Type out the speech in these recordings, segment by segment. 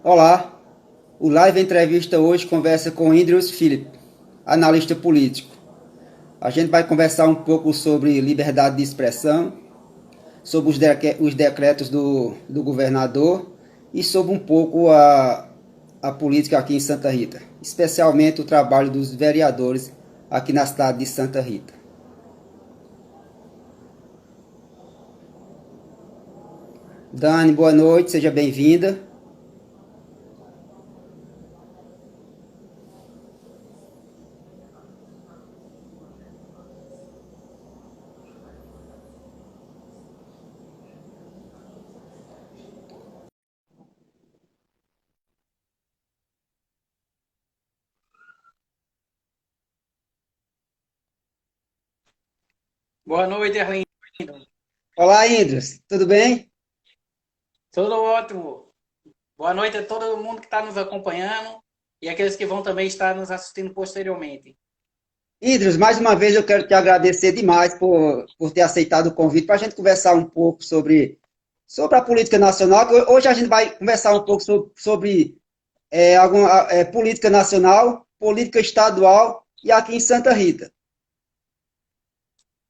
Olá, o Live Entrevista hoje conversa com Indrius Philip, analista político. A gente vai conversar um pouco sobre liberdade de expressão, sobre os decretos do governador e sobre um pouco a política aqui em Santa Rita, especialmente o trabalho dos vereadores aqui na cidade de Santa Rita. Dani, boa noite, seja bem-vinda. Boa noite, Arlindo. Olá, Indrius, tudo bem? Tudo ótimo. Boa noite a todo mundo que está nos acompanhando e aqueles que vão também estar nos assistindo posteriormente. Idris, mais uma vez eu quero te agradecer demais por ter aceitado o convite para a gente conversar um pouco sobre a política nacional. Hoje a gente vai conversar um pouco sobre política nacional, política estadual e aqui em Santa Rita.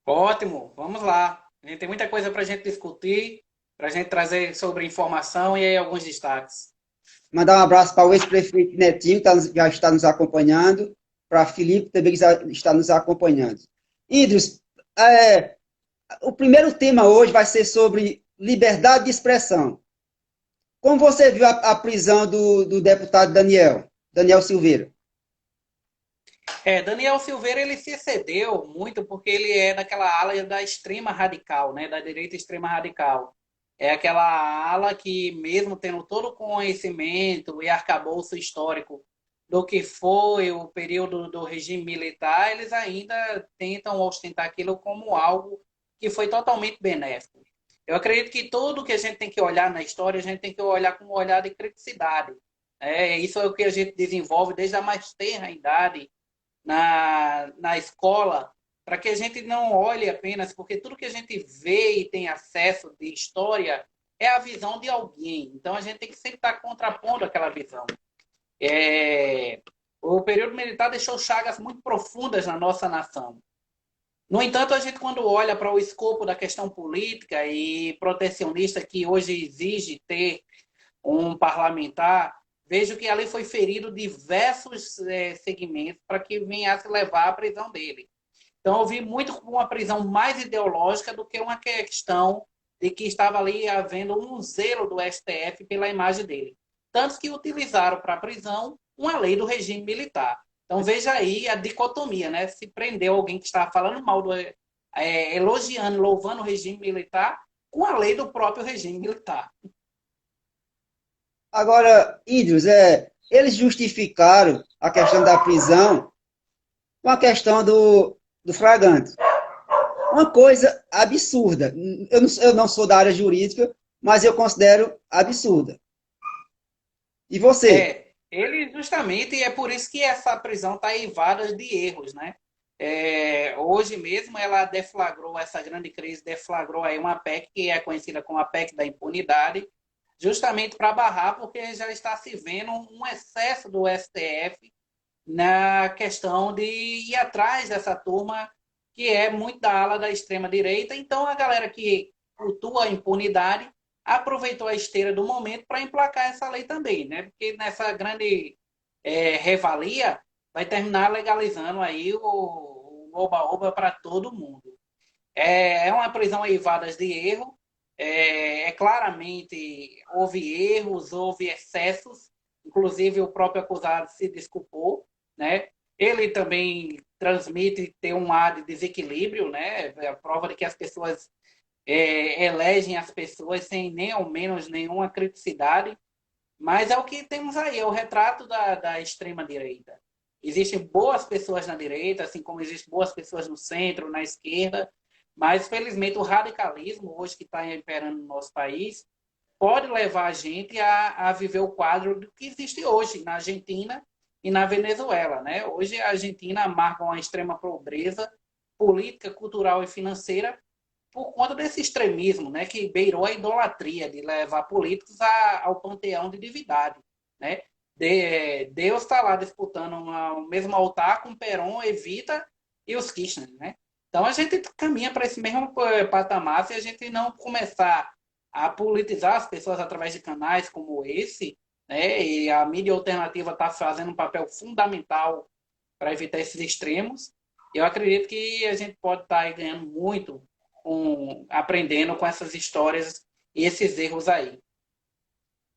Ótimo, vamos lá. A gente tem muita coisa para a gente discutir, para a gente trazer sobre informação e aí alguns destaques. Mandar um abraço para o ex-prefeito Netinho, que já está nos acompanhando, para Felipe, também que já está nos acompanhando. Idris, é, o primeiro tema hoje vai ser sobre liberdade de expressão. Como você viu a prisão do deputado Daniel Silveira? Daniel Silveira ele se excedeu muito porque ele é daquela ala da extrema radical, né, da direita extrema radical. É aquela ala que, mesmo tendo todo o conhecimento e arcabouço histórico do que foi o período do regime militar, eles ainda tentam ostentar aquilo como algo que foi totalmente benéfico. Eu acredito que tudo que a gente tem que olhar na história, a gente tem que olhar com um olhar de criticidade. Isso é o que a gente desenvolve desde a mais tenra idade na escola, para que a gente não olhe apenas, porque tudo que a gente vê e tem acesso de história é a visão de alguém. Então a gente tem que sempre estar contrapondo aquela visão. O período militar deixou chagas muito profundas na nossa nação. No entanto, a gente, quando olha para o escopo da questão política e protecionista que hoje exige ter um parlamentar, vejo que ali foi ferido diversos segmentos para que venhasse levar à prisão dele. Então, eu vi muito uma prisão mais ideológica do que uma questão de que estava ali havendo um zelo do STF pela imagem dele. Tanto que utilizaram para a prisão uma lei do regime militar. Então, veja aí a dicotomia, né? Se prendeu alguém que estava falando mal, elogiando, louvando o regime militar, com a lei do próprio regime militar. Agora, Idris, eles justificaram a questão da prisão com a questão do flagrante. Uma coisa absurda. Eu não sou da área jurídica, mas eu considero absurda. E você? Ele justamente, é por isso que essa prisão está eivada de erros, né? Hoje mesmo ela deflagrou, essa grande crise deflagrou aí uma PEC que é conhecida como a PEC da impunidade, justamente para barrar, porque já está se vendo um excesso do STF na questão de ir atrás dessa turma que é muito da ala da extrema-direita. Então, a galera que cultua a impunidade aproveitou a esteira do momento para emplacar essa lei também, né? Porque nessa grande revalia vai terminar legalizando aí o oba-oba para todo mundo. É uma prisão eivadas de erro. Claramente houve erros, houve excessos, inclusive o próprio acusado se desculpou, né? Ele também transmite ter um ar de desequilíbrio, né? É a prova de que as pessoas elegem as pessoas sem nem ao menos nenhuma criticidade, mas é o que temos aí, é o retrato da extrema-direita. Existem boas pessoas na direita, assim como existem boas pessoas no centro, na esquerda, mas, felizmente, o radicalismo, hoje que está imperando no nosso país, pode levar a gente a viver o quadro do que existe hoje na Argentina e na Venezuela. Né? Hoje, a Argentina marca uma extrema pobreza política, cultural e financeira por conta desse extremismo, né, que beirou a idolatria de levar políticos ao panteão de divindade. né? Deus está lá disputando o mesmo altar com Perón, Evita e os Kirchner, né? Então a gente caminha para esse mesmo patamar se a gente não começar a politizar as pessoas através de canais como esse, né? E a mídia alternativa está fazendo um papel fundamental para evitar esses extremos. Eu acredito que a gente pode estar aí ganhando muito aprendendo com essas histórias e esses erros aí.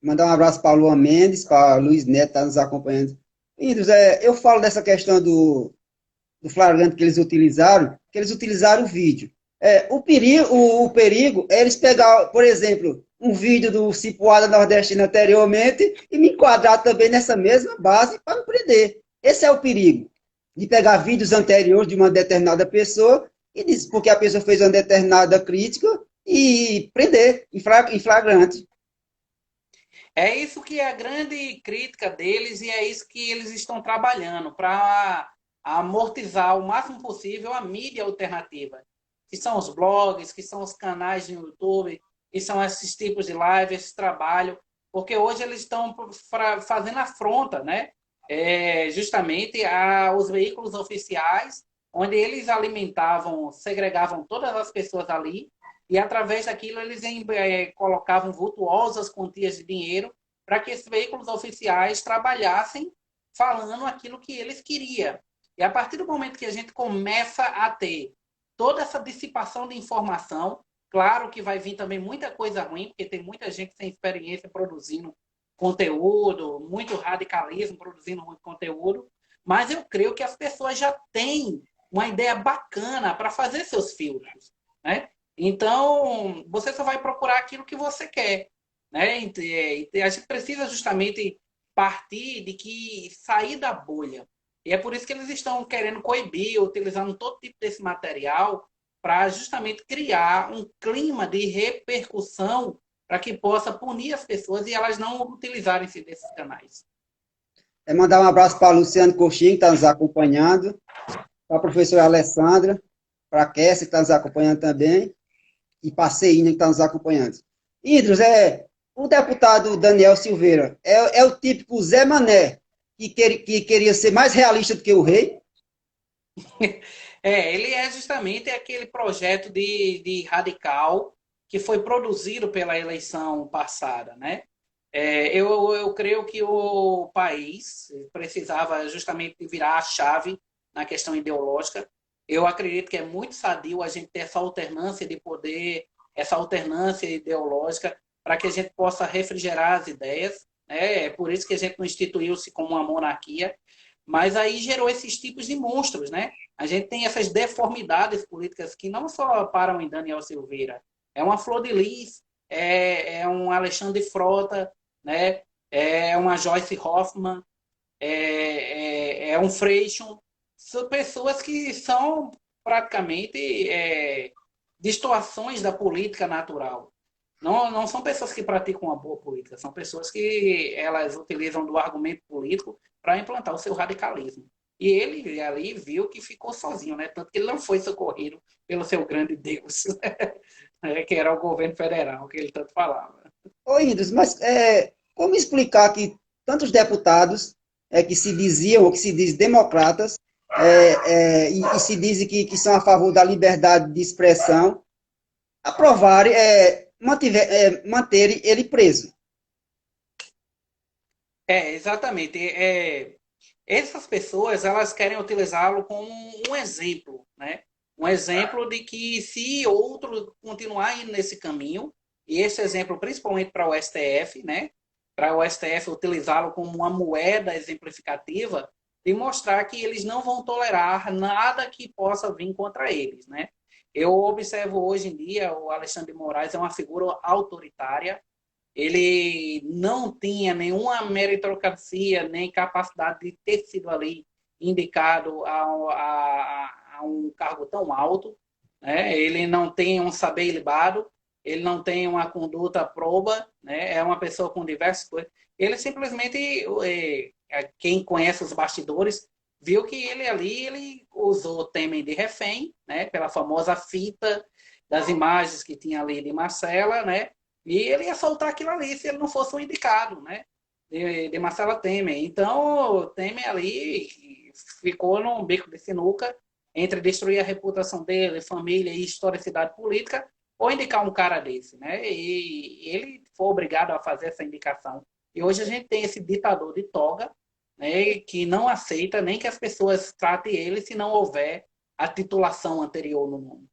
Mandar um abraço para a Lua Mendes, para Luiz Neto, que está nos acompanhando. Índios, eu falo dessa questão do flagrante que eles utilizaram o vídeo. O perigo é eles pegar, por exemplo, um vídeo do Cipuada Nordestina anteriormente e me enquadrar também nessa mesma base para me prender. Esse é o perigo, de pegar vídeos anteriores de uma determinada pessoa e dizer porque a pessoa fez uma determinada crítica e prender em flagrante. É isso que é a grande crítica deles e é isso que eles estão trabalhando para amortizar o máximo possível a mídia alternativa, que são os blogs, que são os canais no YouTube, que são esses tipos de live, esse trabalho, porque hoje eles estão fazendo afronta, né? Justamente aos veículos oficiais, onde eles alimentavam, segregavam todas as pessoas ali e através daquilo eles colocavam vultuosas quantias de dinheiro para que esses veículos oficiais trabalhassem falando aquilo que eles queriam. E a partir do momento que a gente começa a ter toda essa dissipação de informação, claro que vai vir também muita coisa ruim, porque tem muita gente sem experiência produzindo conteúdo, muito radicalismo produzindo muito conteúdo, mas eu creio que as pessoas já têm uma ideia bacana para fazer seus filtros, né? Então, você só vai procurar aquilo que você quer, né? E a gente precisa justamente partir de que sair da bolha. E é por isso que eles estão querendo coibir, utilizando todo tipo desse material para justamente criar um clima de repercussão para que possa punir as pessoas e elas não utilizarem-se desses canais. Mandar um abraço para Luciano Coxinho, que está nos acompanhando, para a professora Alessandra, para a Kessia, que está nos acompanhando também, e para a Ceína, que está nos acompanhando. Idros, o deputado Daniel Silveira é o típico Zé Mané, que queria ser mais realista do que o rei. Ele é justamente aquele projeto de radical que foi produzido pela eleição passada, né? Eu creio que o país precisava justamente virar a chave na questão ideológica. Eu acredito que é muito sadio a gente ter essa alternância de poder, essa alternância ideológica, para que a gente possa refrigerar as ideias. Né? É por isso que a gente não instituiu-se como uma monarquia, mas aí gerou esses tipos de monstros, né? A gente tem essas deformidades políticas que não só param em Daniel Silveira, é uma Flor de Lis, um Alexandre Frota, né? É uma Joyce Hoffmann, um Freixo, são pessoas que são praticamente distorções da política natural. Não são pessoas que praticam uma boa política, são pessoas que elas utilizam do argumento político para implantar o seu radicalismo. E ele ali viu que ficou sozinho, né? Tanto que ele não foi socorrido pelo seu grande Deus, né? Que era o governo federal, que ele tanto falava. Ô, Idros, mas como explicar que tantos deputados que se diziam, ou que se dizem democratas, e se dizem que são a favor da liberdade de expressão, aprovarem, manterem ele preso? Exatamente. Essas pessoas, elas querem utilizá-lo como um exemplo, né? Um exemplo de que se outro continuar indo nesse caminho, e esse exemplo principalmente para o STF, né? Para o STF utilizá-lo como uma moeda exemplificativa, de mostrar que eles não vão tolerar nada que possa vir contra eles, né? Eu observo hoje em dia o Alexandre de Moraes é uma figura autoritária, ele não tinha nenhuma meritocracia, nem capacidade de ter sido ali indicado a um cargo tão alto. Né? Ele não tem um saber ilibado, ele não tem uma conduta proba, né? É uma pessoa com diversas coisas. Ele simplesmente, quem conhece os bastidores, viu que ele ali ele usou o Temer de refém, né? Pela famosa fita das imagens que tinha ali de Marcela, né? E ele ia soltar aquilo ali se ele não fosse um indicado, né? de Marcelo Temer. Então, o Temer ali ficou num beco de sinuca entre destruir a reputação dele, família e historicidade política, ou indicar um cara desse, né? E ele foi obrigado a fazer essa indicação. E hoje a gente tem esse ditador de toga, né, que não aceita nem que as pessoas tratem ele se não houver a titulação anterior no nome.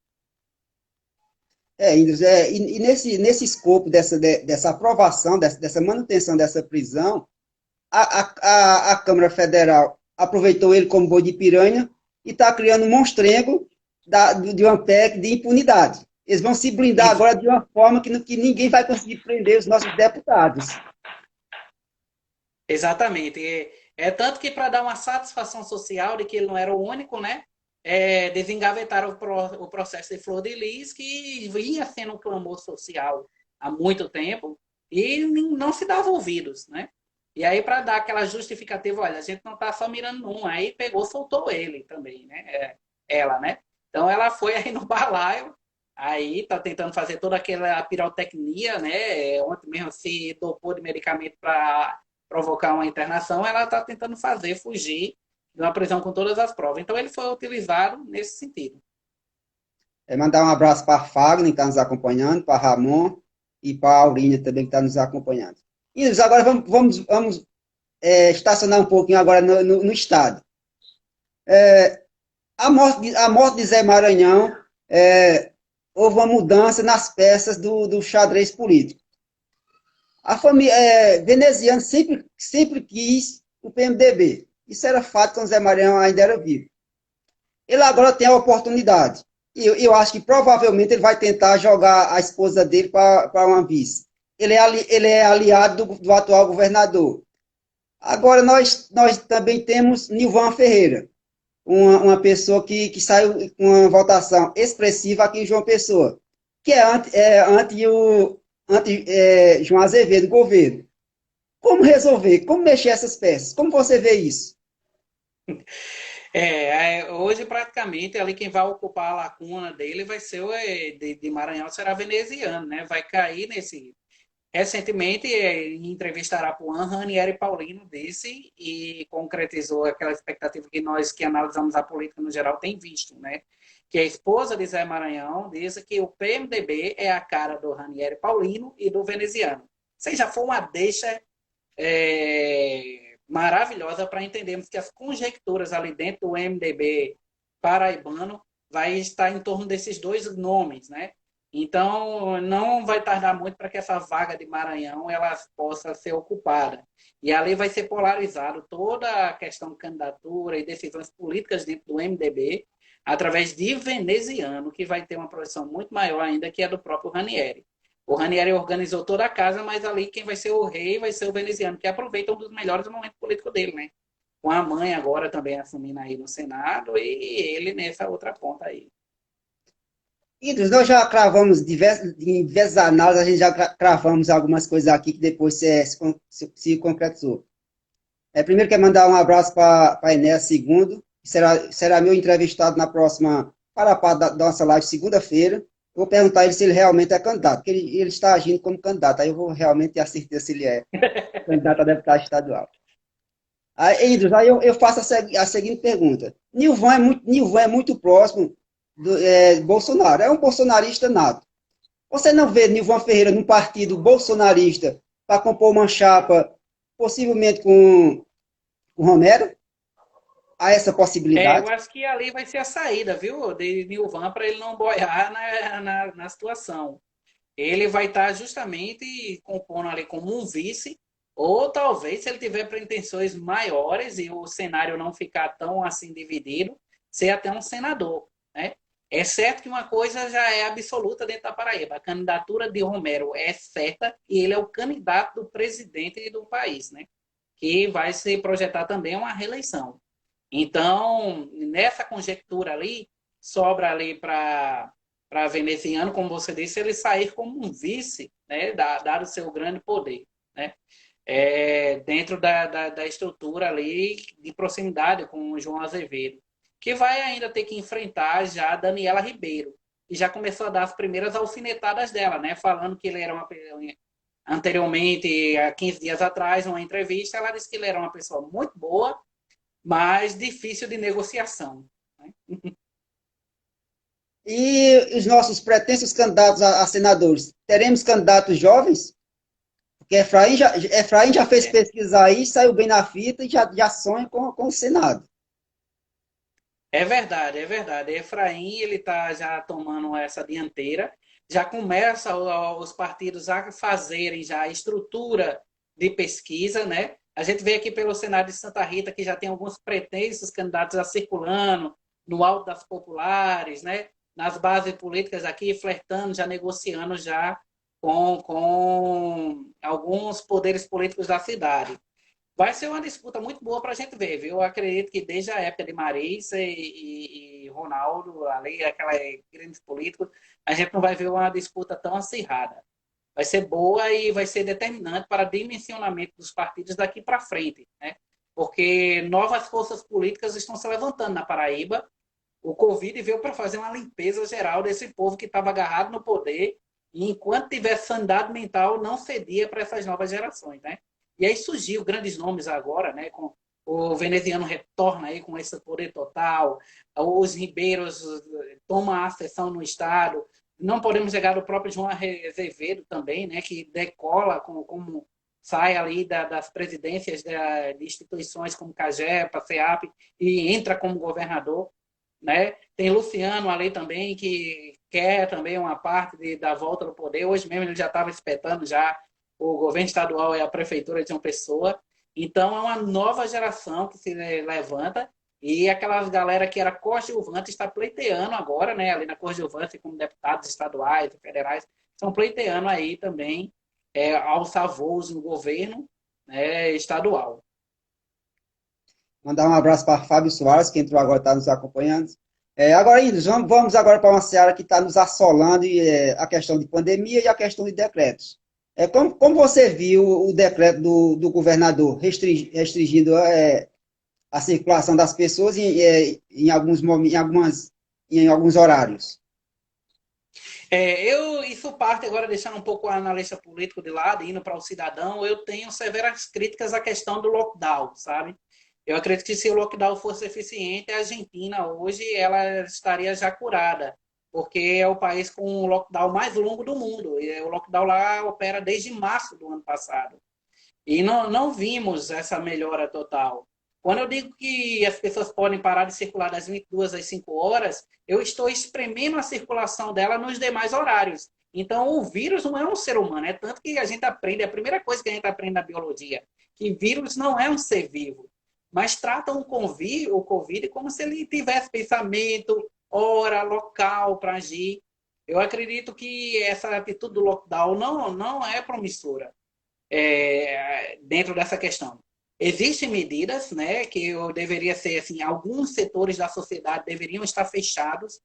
Índios, e nesse escopo dessa aprovação, dessa manutenção dessa prisão, a Câmara Federal aproveitou ele como boi de piranha e está criando um monstrengo de uma PEC de impunidade. Eles vão se blindar Isso. agora de uma forma que ninguém vai conseguir prender os nossos deputados. Exatamente. É tanto que para dar uma satisfação social de que ele não era o único, né? Desengavetaram o processo de Flor de Lis, que vinha sendo um clamor social há muito tempo e não se dava ouvidos, né? E aí, para dar aquela justificativa, olha, a gente não está só mirando num, aí pegou, soltou ele também, né? Ela, né? Então ela foi aí no balaio, aí tá tentando fazer toda aquela pirotecnia, né? Ontem mesmo se dopou de medicamento para provocar uma internação, ela está tentando fazer fugir de uma prisão com todas as provas. Então ele foi utilizado nesse sentido. Mandar um abraço para a Fagner, que está nos acompanhando, para Ramon e para a Aurinha também, que está nos acompanhando. Índios, agora vamos estacionar um pouquinho agora no estado. A morte de Zé Maranhão, houve uma mudança nas peças do xadrez político. A família veneziana sempre quis o PMDB. Isso era fato quando Zé Maranhão ainda era vivo. Ele agora tem a oportunidade. E eu acho que provavelmente ele vai tentar jogar a esposa dele para uma vice. Ele é aliado do atual governador. Agora nós também temos Nilvan Ferreira, uma pessoa que saiu com uma votação expressiva aqui em João Pessoa, que ante João Azevedo, governo. Como resolver? Como mexer essas peças? Como você vê isso? Hoje praticamente ali quem vai ocupar a lacuna dele vai ser de Maranhão, será veneziano, né? Vai cair nesse. Recentemente, em entrevista a Arapuã, Ranieri Paulino disse e concretizou aquela expectativa que nós que analisamos a política no geral tem visto, né? Que a esposa de Zé Maranhão disse que o PMDB é a cara do Ranieri Paulino e do veneziano. Ou seja, foi uma deixa maravilhosa para entendermos que as conjecturas ali dentro do MDB paraibano vai estar em torno desses dois nomes, né? Então, não vai tardar muito para que essa vaga de Maranhão ela possa ser ocupada. E ali vai ser polarizado toda a questão de candidatura e decisões políticas dentro do MDB através de veneziano, que vai ter uma projeção muito maior ainda que a do próprio Ranieri. O Ranieri organizou toda a casa, mas ali quem vai ser o rei vai ser o veneziano, que aproveita um dos melhores momentos políticos dele, né? Com a mãe agora também assumindo aí no Senado e ele nessa outra ponta aí. Idris, nós já cravamos em diversas análises, a gente já cravamos algumas coisas aqui que depois se concretizou. Primeiro, quero mandar um abraço para Enéas Segundo, que será meu entrevistado na próxima da nossa live, segunda-feira. Eu vou perguntar a ele se ele realmente é candidato, porque ele está agindo como candidato, aí eu vou realmente ter a certeza se ele é candidato a deputado estadual. Aí, Idris, eu faço a seguinte pergunta. Nilvan é muito próximo do Bolsonaro, é um bolsonarista nato. Você não vê Nilvan Ferreira num partido bolsonarista para compor uma chapa, possivelmente com Romero? Há essa Eu possibilidade? acho que ali vai ser a saída, viu, de Nilvan para ele não boiar na situação. Ele vai estar justamente compondo ali como um vice, ou talvez, se ele tiver pretensões maiores e o cenário não ficar tão assim dividido, ser até um senador, né? É certo que uma coisa já é absoluta dentro da Paraíba. A candidatura de Romero é certa e ele é o candidato do presidente do país, né? Que vai se projetar também uma reeleição. Então, nessa conjectura ali, sobra ali para veneziano, como você disse, ele sair como um vice, né, dado o seu grande poder, né, dentro da estrutura ali de proximidade com o João Azevedo, que vai ainda ter que enfrentar já a Daniela Ribeiro, que já começou a dar as primeiras alfinetadas dela, né, falando que ele era anteriormente, há 15 dias atrás, numa entrevista, ela disse que ele era uma pessoa muito boa, mas difícil de negociação. Né? E os nossos pretensos candidatos a senadores, teremos candidatos jovens? Porque Efraim já fez pesquisa aí, saiu bem na fita e já sonha com o Senado. É verdade, é verdade. Efraim, ele está já tomando essa dianteira, já começa os partidos a fazerem já a estrutura de pesquisa, né? A gente vê aqui pelo Senado de Santa Rita que já tem alguns pretensos candidatos já circulando no alto das populares, né? Nas bases políticas aqui, flertando, já negociando já com alguns poderes políticos da cidade. Vai ser uma disputa muito boa para a gente ver, viu? Eu acredito que desde a época de Marisa e Ronaldo, ali, aquela grandes políticos, a gente não vai ver uma disputa tão acirrada. Vai ser boa e vai ser determinante para o dimensionamento dos partidos daqui para frente, né? Porque novas forças políticas estão se levantando na Paraíba. O Covid veio para fazer uma limpeza geral desse povo que estava agarrado no poder e enquanto tivesse sanidade mental não cedia para essas novas gerações, né? E aí surgiu grandes nomes agora, né? Com o veneziano retorna aí com esse poder total, os ribeiros tomam a ascensão no estado. Não podemos negar o próprio João Azevedo também, né? Que decola como sai ali das presidências de instituições como CAGEPA, CEAP e entra como governador, né? Tem Luciano ali também, que quer também uma parte da volta do poder. Hoje mesmo ele já estava espetando já o governo estadual e a prefeitura de uma pessoa. Então é uma nova geração que se levanta e aquelas galera que era coadjuvante está pleiteando agora, né? Ali na coadjuvância como deputados estaduais e federais, estão pleiteando aí também alçar voos no governo, né, estadual. Mandar um abraço para Fábio Soares, que entrou agora, está nos acompanhando. Agora, Índios, vamos agora para uma seara que está nos assolando, a questão de pandemia e a questão de decretos. Como você viu o decreto do governador restringindo a circulação das pessoas em alguns momentos, em alguns horários? Isso parte agora, deixando um pouco o analista político de lado, indo para o cidadão, eu tenho severas críticas à questão do lockdown, sabe? Eu acredito que se o lockdown fosse eficiente, a Argentina hoje ela estaria já curada, porque é o país com o lockdown mais longo do mundo. E o lockdown lá opera desde março do ano passado. E não vimos essa melhora total. Quando eu digo que as pessoas podem parar de circular das 22 às 5 horas, eu estou espremendo a circulação dela nos demais horários. Então, o vírus não é um ser humano. É tanto que a gente aprende, é a primeira coisa que a gente aprende na biologia, que vírus não é um ser vivo. Mas tratam o Covid como se ele tivesse pensamento, hora, local para agir. Eu acredito que essa atitude do lockdown não é promissora dentro dessa questão. Existem medidas, né, que eu deveria ser assim, alguns setores da sociedade deveriam estar fechados,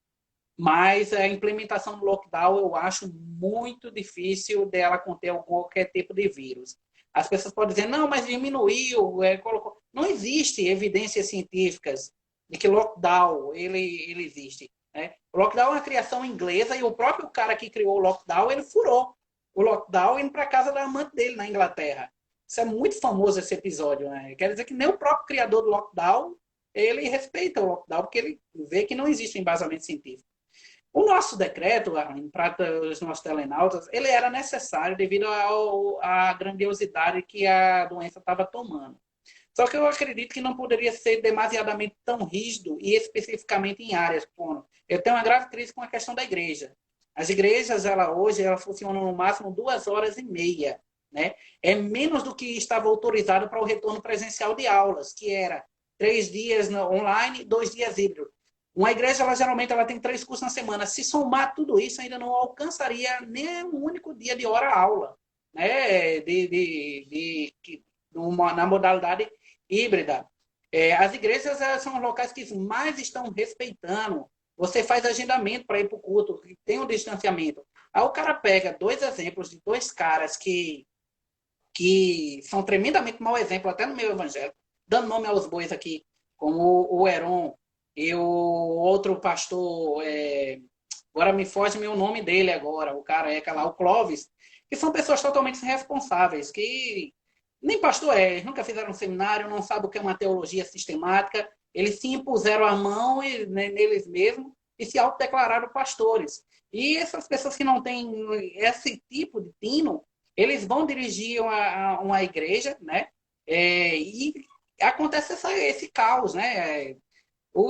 mas a implementação do lockdown eu acho muito difícil dela conter qualquer tipo de vírus. As pessoas podem dizer, não, mas diminuiu, colocou. Não existe evidências científicas de que lockdown ele existe. Né? O lockdown é uma criação inglesa e o próprio cara que criou o lockdown, ele furou o lockdown indo para casa da amante dele na Inglaterra. Isso é muito famoso esse episódio, né? Quer dizer que nem o próprio criador do lockdown, ele respeita o lockdown, porque ele vê que não existe um embasamento científico. O nosso decreto, para os nossos telenautas, ele era necessário devido à grandiosidade que a doença estava tomando. Só que eu acredito que não poderia ser demasiadamente tão rígido e especificamente em áreas. Como eu tenho uma grave crise com a questão da igreja. As igrejas, hoje, elas funcionam no máximo 2 horas e meia. Né? É menos do que estava autorizado para o retorno presencial de aulas, que era 3 dias online, 2 dias híbrido. Uma igreja, geralmente, ela tem 3 cursos na semana. Se somar tudo isso, ainda não alcançaria nem um único dia de hora-aula, né? Na modalidade híbrida. As igrejas são os locais que mais estão respeitando. Você faz agendamento para ir para o culto, tem um distanciamento. Aí o cara pega 2 exemplos de 2 caras que são tremendamente mau exemplo, até no meu evangelho, dando nome aos bois aqui, como o Heron e o outro pastor, agora me foge meu nome dele agora, o careca lá, o Clóvis. que são pessoas totalmente irresponsáveis, que nem pastor é, nunca fizeram um seminário, não sabem o que é uma teologia sistemática, eles se impuseram a mão neles mesmos e se autodeclararam pastores. E essas pessoas que não têm esse tipo de tino, eles vão dirigir uma igreja, né? E acontece esse caos, né?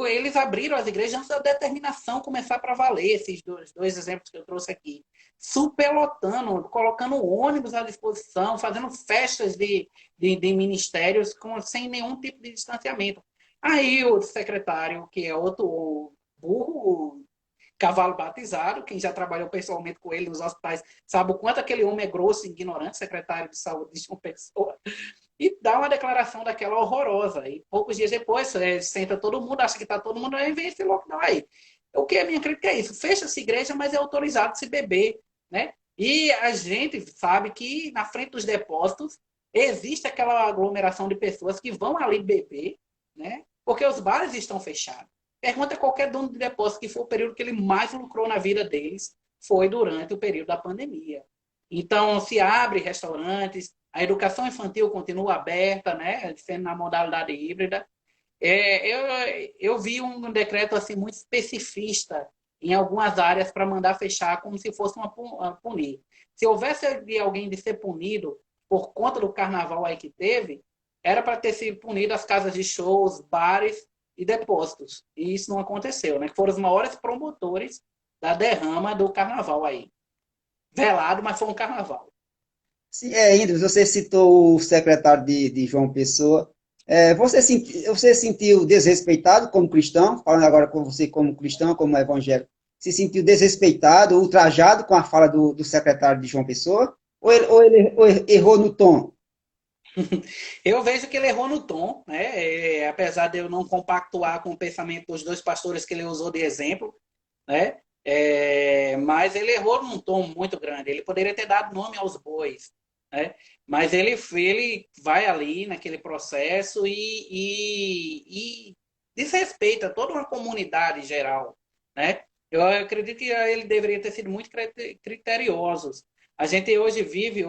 Eles abriram as igrejas antes da determinação começar para valer, esses dois exemplos que eu trouxe aqui. Superlotando, colocando ônibus à disposição, fazendo festas de ministérios sem nenhum tipo de distanciamento. Aí o secretário, que é outro burro, cavalo batizado, quem já trabalhou pessoalmente com ele nos hospitais, sabe o quanto aquele homem é grosso e ignorante, secretário de saúde de uma pessoa, e dá uma declaração daquela horrorosa. E poucos dias depois, senta todo mundo, acha que está todo mundo, aí vem esse lockdown aí. O que a minha crítica é isso? Fecha-se igreja, mas é autorizado se beber, né? E a gente sabe que na frente dos depósitos existe aquela aglomeração de pessoas que vão ali beber, né? Porque os bares estão fechados. Pergunta a qualquer dono de depósito que foi o período que ele mais lucrou na vida deles, foi durante o período da pandemia. Então, se abre restaurantes, a educação infantil continua aberta, né, sendo na modalidade híbrida. Eu vi um decreto assim muito especificista em algumas áreas para mandar fechar como se fosse uma punir. Se houvesse de alguém de ser punido por conta do carnaval aí que teve, era para ter sido punido as casas de shows, bares e depósitos. E isso não aconteceu, né? Que foram os maiores promotores da derrama do carnaval aí. Velado, mas foi um carnaval. Sim, Indras, você citou o secretário de João Pessoa. Você sentiu desrespeitado como cristão, falando agora com você como cristão, como evangélico, se sentiu desrespeitado, ultrajado com a fala do secretário de João Pessoa? Ou ele errou no tom? Eu vejo que ele errou no tom, né? Apesar de eu não compactuar com o pensamento dos dois pastores que ele usou de exemplo, né? Mas ele errou num tom muito grande. Ele poderia ter dado nome aos bois, né? Mas ele vai ali naquele processo e desrespeita toda uma comunidade geral, né? Eu acredito que ele deveria ter sido muito criterioso. A gente hoje vive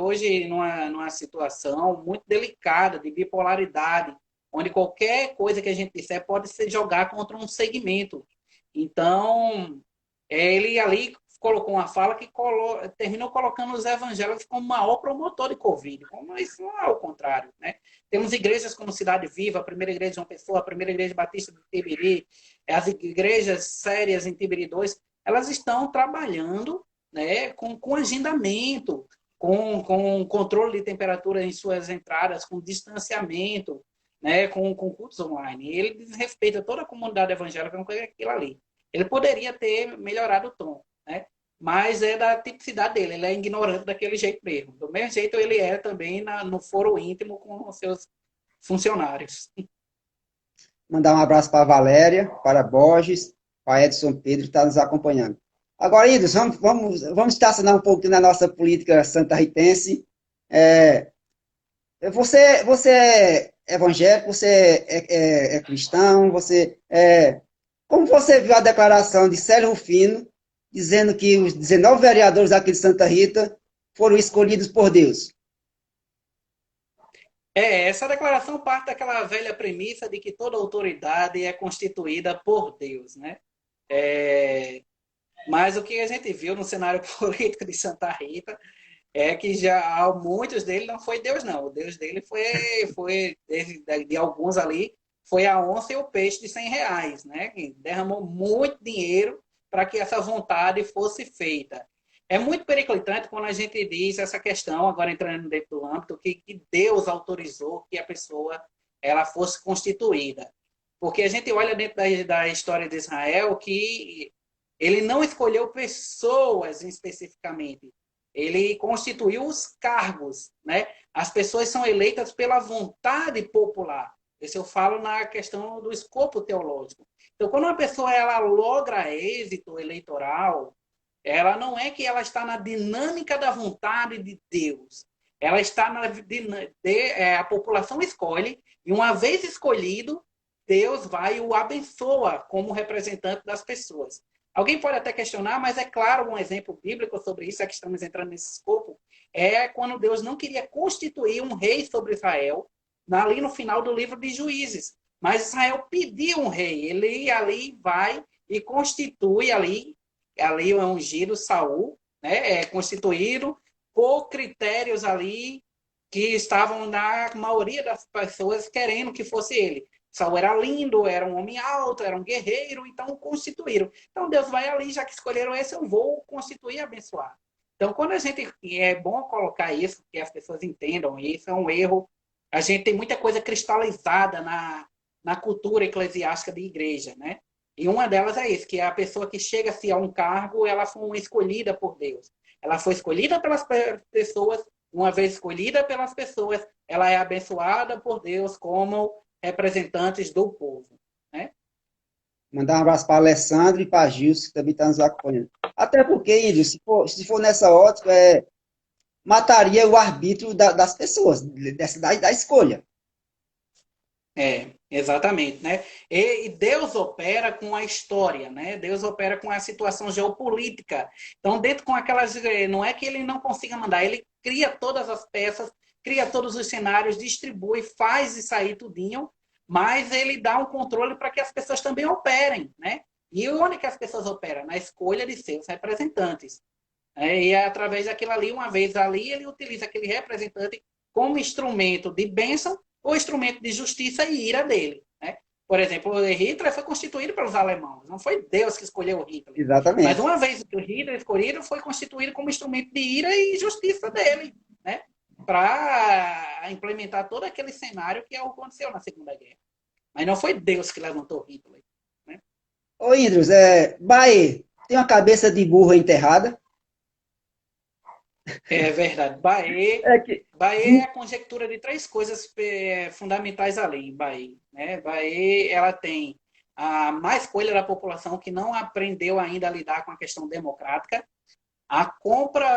numa situação muito delicada de bipolaridade, onde qualquer coisa que a gente disser pode ser jogar contra um segmento. Então, ele ali colocou uma fala que terminou colocando os evangélicos como o maior promotor de Covid. Como isso não é o contrário, né? Temos igrejas como Cidade Viva, a primeira igreja de João Pessoa, a primeira igreja batista de Tibiri, as igrejas sérias em Tibiri 2, elas estão trabalhando, né, com agendamento, com controle de temperatura em suas entradas, com distanciamento, né, com cultos online. E ele desrespeita toda a comunidade evangélica com aquilo ali. Ele poderia ter melhorado o tom, né? Mas é da tipicidade dele, ele é ignorante daquele jeito mesmo. Do mesmo jeito ele é também no foro íntimo com os seus funcionários. Mandar um abraço para a Valéria, para Borges, para Edson Pedro, que está nos acompanhando. Agora, Indras, vamos estacionar um pouco na nossa política santarritense. É, você é evangélico, você é cristão, como você viu a declaração de Célio Rufino, dizendo que os 19 vereadores aqui de Santa Rita foram escolhidos por Deus? Essa declaração parte daquela velha premissa de que toda autoridade é constituída por Deus, né? É, mas o que a gente viu no cenário político de Santa Rita é que já muitos dele não foi Deus, não. O Deus dele foi de alguns ali, foi a onça e o peixe de R$ 100, né? Que derramou muito dinheiro para que essa vontade fosse feita. É muito periclitante quando a gente diz essa questão, agora entrando dentro do âmbito, que Deus autorizou que a pessoa ela fosse constituída. Porque a gente olha dentro da história de Israel que ele não escolheu pessoas especificamente, ele constituiu os cargos, né? As pessoas são eleitas pela vontade popular. Isso eu falo na questão do escopo teológico. Então, quando uma pessoa ela logra êxito eleitoral, ela não é que ela está na dinâmica da vontade de Deus. Ela está a população escolhe e uma vez escolhido, Deus vai e o abençoa como representante das pessoas. Alguém pode até questionar, mas é claro, um exemplo bíblico sobre isso, é que estamos entrando nesse escopo, é quando Deus não queria constituir um rei sobre Israel, ali no final do livro de Juízes. Mas Israel pediu um rei. Ele ali vai e constitui ali é ungido Saul, né? É constituído por critérios ali que estavam na maioria das pessoas querendo que fosse ele. Saul era lindo, era um homem alto, era um guerreiro, então constituíram. Então Deus vai ali, já que escolheram esse, eu vou constituir e abençoar. Então, quando a gente. É bom colocar isso, que as pessoas entendam, isso é um erro. A gente tem muita coisa cristalizada na cultura eclesiástica de igreja, né? E uma delas é isso, que a pessoa que chega-se a um cargo, ela foi escolhida por Deus. Ela foi escolhida pelas pessoas, uma vez escolhida pelas pessoas, ela é abençoada por Deus como representantes do povo, né? Mandar um abraço para Alessandro e para Gilson, que também estão nos acompanhando. Até porque, Índio, se for nessa ótica, mataria o arbítrio das pessoas, da escolha. Exatamente, né? E Deus opera com a história, né? Deus opera com a situação geopolítica. Então, dentro com aquelas, não é que ele não consiga mandar, ele cria todas as peças, cria todos os cenários, distribui, faz isso aí tudinho, mas ele dá um controle para que as pessoas também operem, né? E onde que as pessoas operam? Na escolha de seus representantes. E é através daquilo ali, uma vez ali, ele utiliza aquele representante como instrumento de bênção ou instrumento de justiça e ira dele. Né? Por exemplo, Hitler foi constituído pelos alemães, não foi Deus que escolheu Hitler. Mas Exatamente. uma vez que o Hitler escolhido, foi constituído como instrumento de ira e justiça dele, né? Para implementar todo aquele cenário que aconteceu na Segunda Guerra. Mas não foi Deus que levantou Hitler. Né? Ô, Indros, Bahia tem uma cabeça de burro enterrada. É verdade. Bahia, É que, Bahia é a conjectura de três coisas fundamentais ali em Bahia. Né? Bahia ela tem a má escolha da população que não aprendeu ainda a lidar com a questão democrática, a compra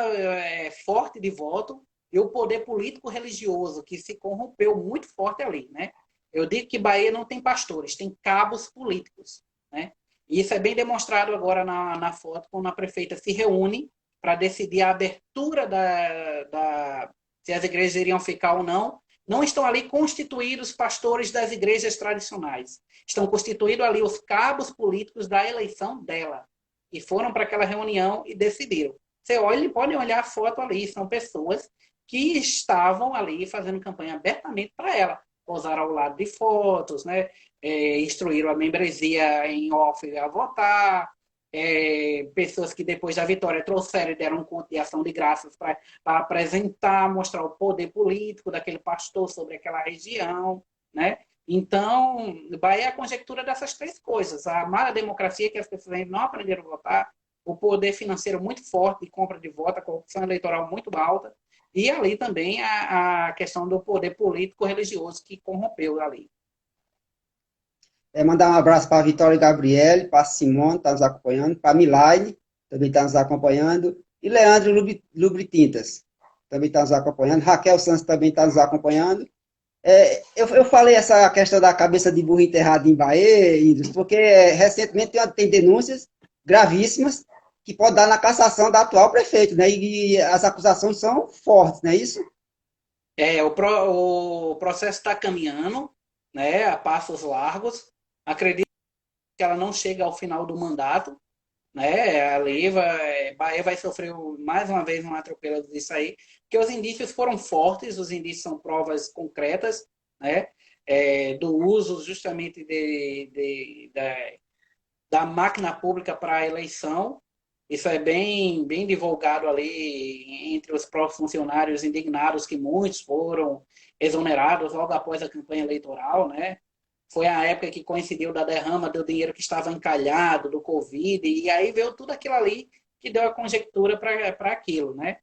forte de voto e o poder político-religioso que se corrompeu muito forte ali. Né? Eu digo que Bahia não tem pastores, tem cabos políticos. Né? E isso é bem demonstrado agora na foto, quando a prefeita se reúne para decidir a abertura se as igrejas iriam ficar ou não. Não estão ali constituídos pastores das igrejas tradicionais. Estão constituídos ali os cabos políticos da eleição dela. E foram para aquela reunião e decidiram. Você olha, podem olhar a foto ali, são pessoas que estavam ali fazendo campanha abertamente para ela. Posaram ao lado de fotos, né? Instruíram a membresia em off a votar, pessoas que depois da vitória trouxeram e deram um conto de ação de graças para apresentar, mostrar o poder político daquele pastor sobre aquela região, né? Então, Bahia é a conjectura dessas três coisas. A má democracia, que as pessoas ainda não aprenderam a votar, o poder financeiro muito forte de compra de voto, a corrupção eleitoral muito alta, e ali também a questão do poder político-religioso que corrompeu ali. mandar um abraço para a Vitória Gabriele, para a Simone, está nos acompanhando, para a Milaine, também está nos acompanhando, e Leandro Lubritintas, também está nos acompanhando, Raquel Santos também está nos acompanhando. Eu falei essa questão da cabeça de burro enterrada em Bahia, Indros, porque recentemente tem denúncias gravíssimas que pode dar na cassação da atual prefeito, né? E as acusações são fortes, não é isso? O processo está caminhando, né, a passos largos. Acredito que ela não chega ao final do mandato, né? Bahia vai sofrer mais uma vez um atropelo disso aí, porque os indícios foram fortes, os indícios são provas concretas, né? Do uso justamente da máquina pública para a eleição. Isso é bem divulgado ali entre os próprios funcionários indignados, que muitos foram exonerados logo após a campanha eleitoral, né? Foi a época que coincidiu da derrama do dinheiro que estava encalhado, do Covid, e aí veio tudo aquilo ali que deu a conjectura para aquilo, né?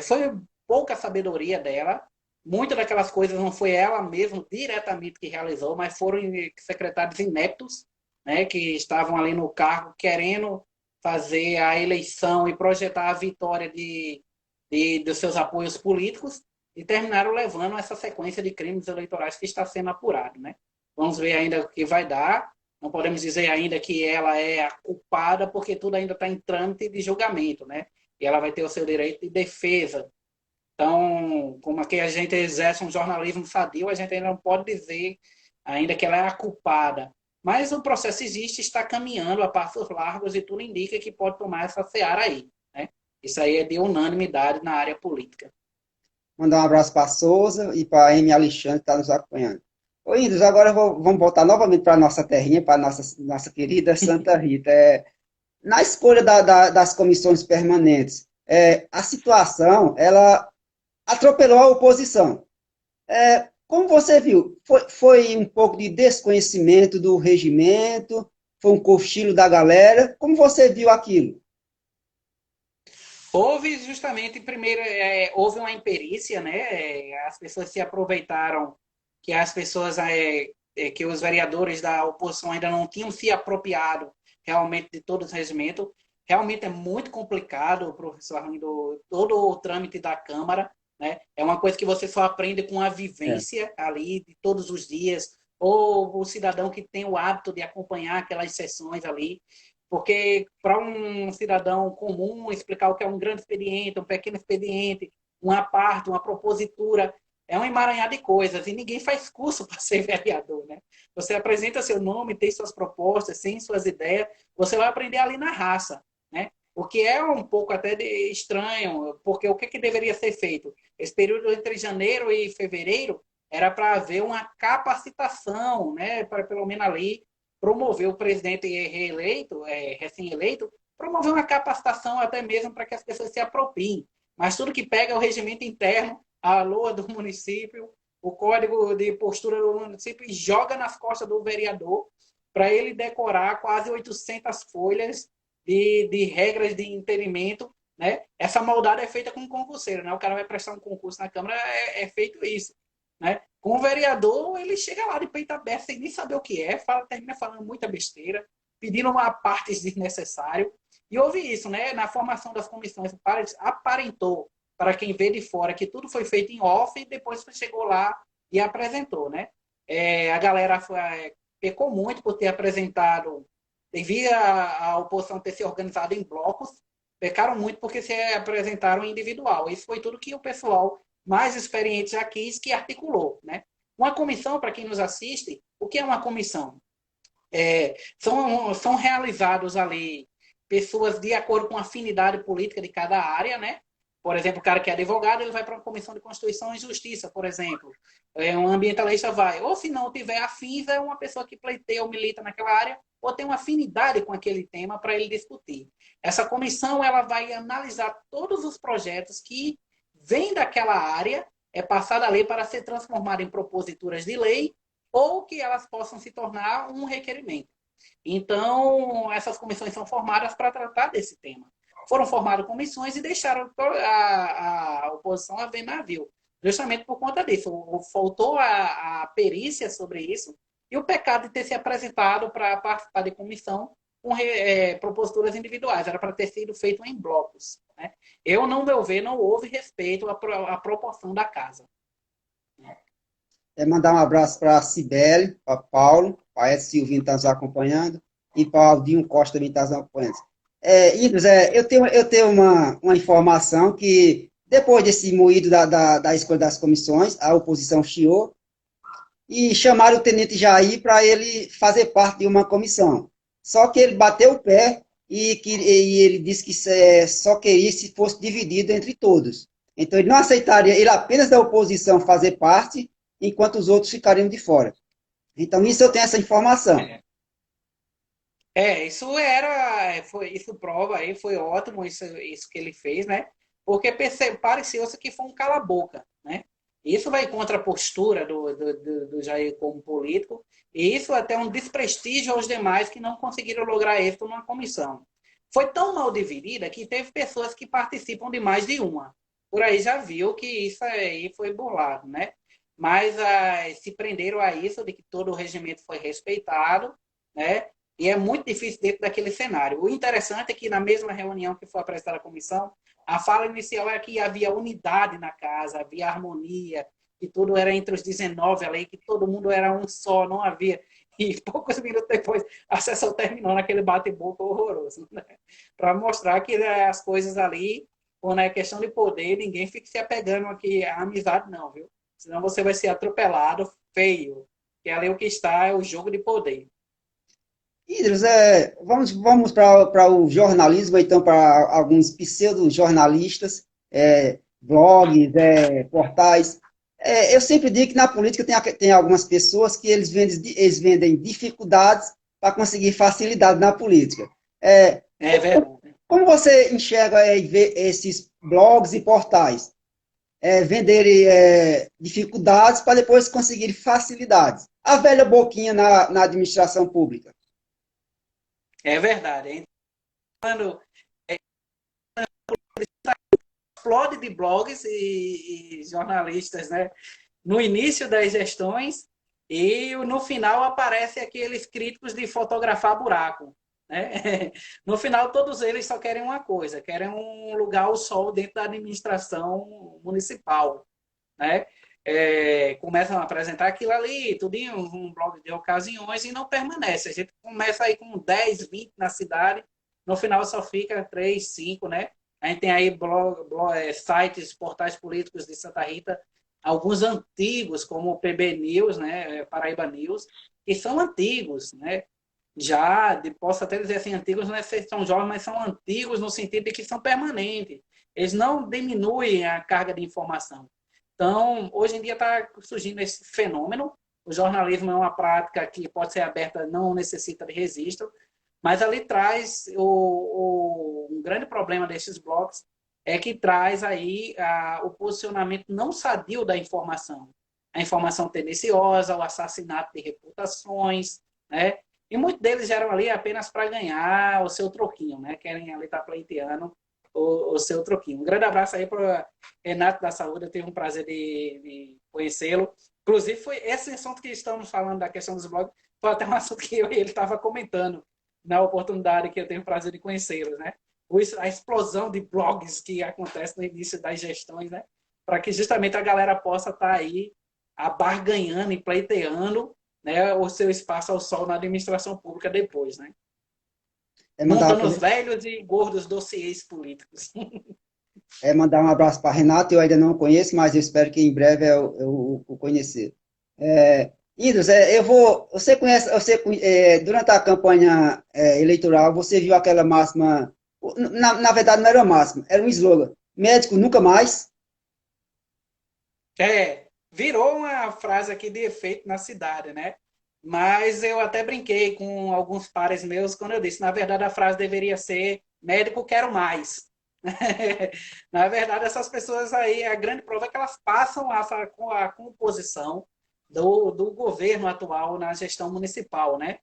Foi pouca sabedoria dela, muitas daquelas coisas não foi ela mesma diretamente que realizou, mas foram secretários ineptos, né, que estavam ali no cargo querendo fazer a eleição e projetar a vitória dos seus apoios políticos e terminaram levando essa sequência de crimes eleitorais que está sendo apurado, né? Vamos ver ainda o que vai dar, não podemos dizer ainda que ela é a culpada, porque tudo ainda está em trâmite de julgamento, né? E ela vai ter o seu direito de defesa. Então, como aqui a gente exerce um jornalismo sadio, a gente ainda não pode dizer ainda que ela é a culpada. Mas o processo existe, está caminhando a passos largos e tudo indica que pode tomar essa seara aí, né? Isso aí é de unanimidade na área política. Mandar um abraço para a Souza e para a Amy Alexandre, que está nos acompanhando. Ô, Índios, agora vamos voltar novamente para a nossa terrinha, para a nossa querida Santa Rita. Na escolha das comissões permanentes, a situação, ela atropelou a oposição. Como você viu, foi um pouco de desconhecimento do regimento, foi um cochilo da galera. Como você viu aquilo? Houve justamente, primeiro, houve uma imperícia, né? As pessoas se aproveitaram que as pessoas, que os vereadores da oposição ainda não tinham se apropriado realmente de todo o regimento. Realmente é muito complicado, professor Arlindo, todo o trâmite da Câmara, né? É uma coisa que você só aprende com a É. vivência ali de todos os dias, ou o cidadão que tem o hábito de acompanhar aquelas sessões ali. Porque para um cidadão comum explicar o que é um grande expediente, um pequeno expediente, uma parte, uma propositura, é um emaranhado de coisas. E ninguém faz curso para ser vereador, né? Você apresenta seu nome, tem suas propostas, tem suas ideias, você vai aprender ali na raça, né? O que é um pouco até estranho, porque o que deveria ser feito? Esse período entre janeiro e fevereiro era para haver uma capacitação, né? Para pelo menos ali promover o presidente reeleito, recém-eleito, promover uma capacitação até mesmo para que as pessoas se apropriem. Mas tudo que pega é o regimento interno, a LOA do município, o código de postura do município e joga nas costas do vereador para ele decorar quase 800 folhas de regras de entendimento, né? Essa maldade é feita com concurseiro, né? O cara vai prestar um concurso na Câmara, feito isso, né? Com o vereador, ele chega lá de peito aberto, sem nem saber o que é, termina falando muita besteira, pedindo uma parte desnecessário. E houve isso, né? Na formação das comissões, aparentou para quem vê de fora que tudo foi feito em off e depois chegou lá e apresentou, né? A galera pecou muito por ter apresentado, devido à oposição ter se organizado em blocos, pecaram muito porque se apresentaram individual. Isso foi tudo que o pessoal mais experiente já quis que articulou, né? Uma comissão, para quem nos assiste, o que é uma comissão? São realizados ali pessoas de acordo com a afinidade política de cada área, né? Por exemplo, o cara que é advogado, ele vai para uma comissão de Constituição e Justiça, por exemplo. Um ambientalista vai. Ou se não tiver afins, é uma pessoa que pleiteia ou milita naquela área, ou tem uma afinidade com aquele tema para ele discutir. Essa comissão ela vai analisar todos os projetos que vêm daquela área, é passada a lei para ser transformada em proposituras de lei, ou que elas possam se tornar um requerimento. Então, essas comissões são formadas para tratar desse tema. Foram formadas comissões e deixaram a oposição a ver navio, justamente por conta disso. Faltou a perícia sobre isso e o pecado de ter se apresentado para participar de comissão com proposituras individuais. Era para ter sido feito em blocos. Né? Eu, no meu ver, não houve respeito à proporção da casa. Mandar um abraço para a Cibele, para Paulo, para Edson Silvinho que está nos acompanhando, e para o Aldinho Costa também está nos acompanhando. Idris, eu tenho uma informação que, depois desse moído da escolha das comissões, a oposição chiou e chamaram o Tenente Jair para ele fazer parte de uma comissão. Só que ele bateu o pé e ele disse que só queria se fosse dividido entre todos. Então, ele não aceitaria, ele apenas da oposição fazer parte, enquanto os outros ficariam de fora. Então, isso eu tenho essa informação. Isso prova aí, foi ótimo isso que ele fez, né? Porque pareceu-se que foi um cala-boca, né? Isso vai contra a postura do Jair como político, e isso até um desprestígio aos demais que não conseguiram lograr êxito numa comissão. Foi tão mal dividida que teve pessoas que participam de mais de uma. Por aí já viu que isso aí foi burlado, né? Mas se prenderam a isso, de que todo o regimento foi respeitado, né? E é muito difícil dentro daquele cenário. O interessante é que na mesma reunião que foi apresentada à comissão, a fala inicial era que havia unidade na casa, havia harmonia, que tudo era entre os 19 ali, que todo mundo era um só, não havia. E poucos minutos depois a sessão terminou naquele bate-boca horroroso, né? Para mostrar que as coisas ali, quando é questão de poder, ninguém fica se apegando aqui à amizade, não, viu? Senão você vai ser atropelado feio. Que ali o que está é o jogo de poder. Idris, vamos para o jornalismo, então, para alguns pseudo-jornalistas, blogs, portais. Eu sempre digo que na política tem algumas pessoas que eles vendem dificuldades para conseguir facilidade na política. É, É verdade. como você enxerga e vê esses blogs e portais venderem dificuldades para depois conseguir facilidades? A velha boquinha na administração pública. É verdade. Hein? Quando explode de blogs e jornalistas, né? No início das gestões e no final aparece aqueles críticos de fotografar buraco. Né? No final, todos eles só querem uma coisa, querem um lugar ao sol dentro da administração municipal. Né? Começam a apresentar aquilo ali, tudo em um blog de ocasiões e não permanece. A gente começa aí com 10, 20 na cidade, no final só fica 3, 5, né? A gente tem aí sites, portais políticos de Santa Rita, alguns antigos, como o PB News, né? Paraíba News, que são antigos, né? Posso até dizer assim, antigos não é que são jovens, mas são antigos no sentido de que são permanentes. Eles não diminuem a carga de informação. Então, hoje em dia está surgindo esse fenômeno. O jornalismo é uma prática que pode ser aberta, não necessita de registro, mas ali traz um grande problema desses blogs é que traz aí o posicionamento não sadio da informação. A informação tendenciosa, o assassinato de reputações, né? E muitos deles eram ali apenas para ganhar o seu troquinho, né? Querem ali estar pleiteando o seu troquinho. Um grande abraço aí para Renato da Saúde, eu tive um prazer de conhecê-lo. Inclusive, foi esse assunto que estamos falando da questão dos blogs, foi até um assunto que eu e ele estava comentando na oportunidade que eu tenho o prazer de conhecê-los, né? A explosão de blogs que acontece no início das gestões, né? Para que justamente a galera possa estar aí abarganhando e pleiteando, né, o seu espaço ao sol na administração pública depois, né? Montando os velhos e gordos dossiês políticos. Mandar um abraço para Renato, eu ainda não o conheço, mas eu espero que em breve eu o conhecer. Idris, durante a campanha eleitoral, você viu aquela máxima, na verdade não era uma máxima, era um slogan, médico nunca mais? Virou uma frase aqui de efeito na cidade, né? Mas eu até brinquei com alguns pares meus quando eu disse, na verdade a frase deveria ser médico quero mais. Na verdade, essas pessoas aí, a grande prova é que elas passam a composição do governo atual na gestão municipal, né?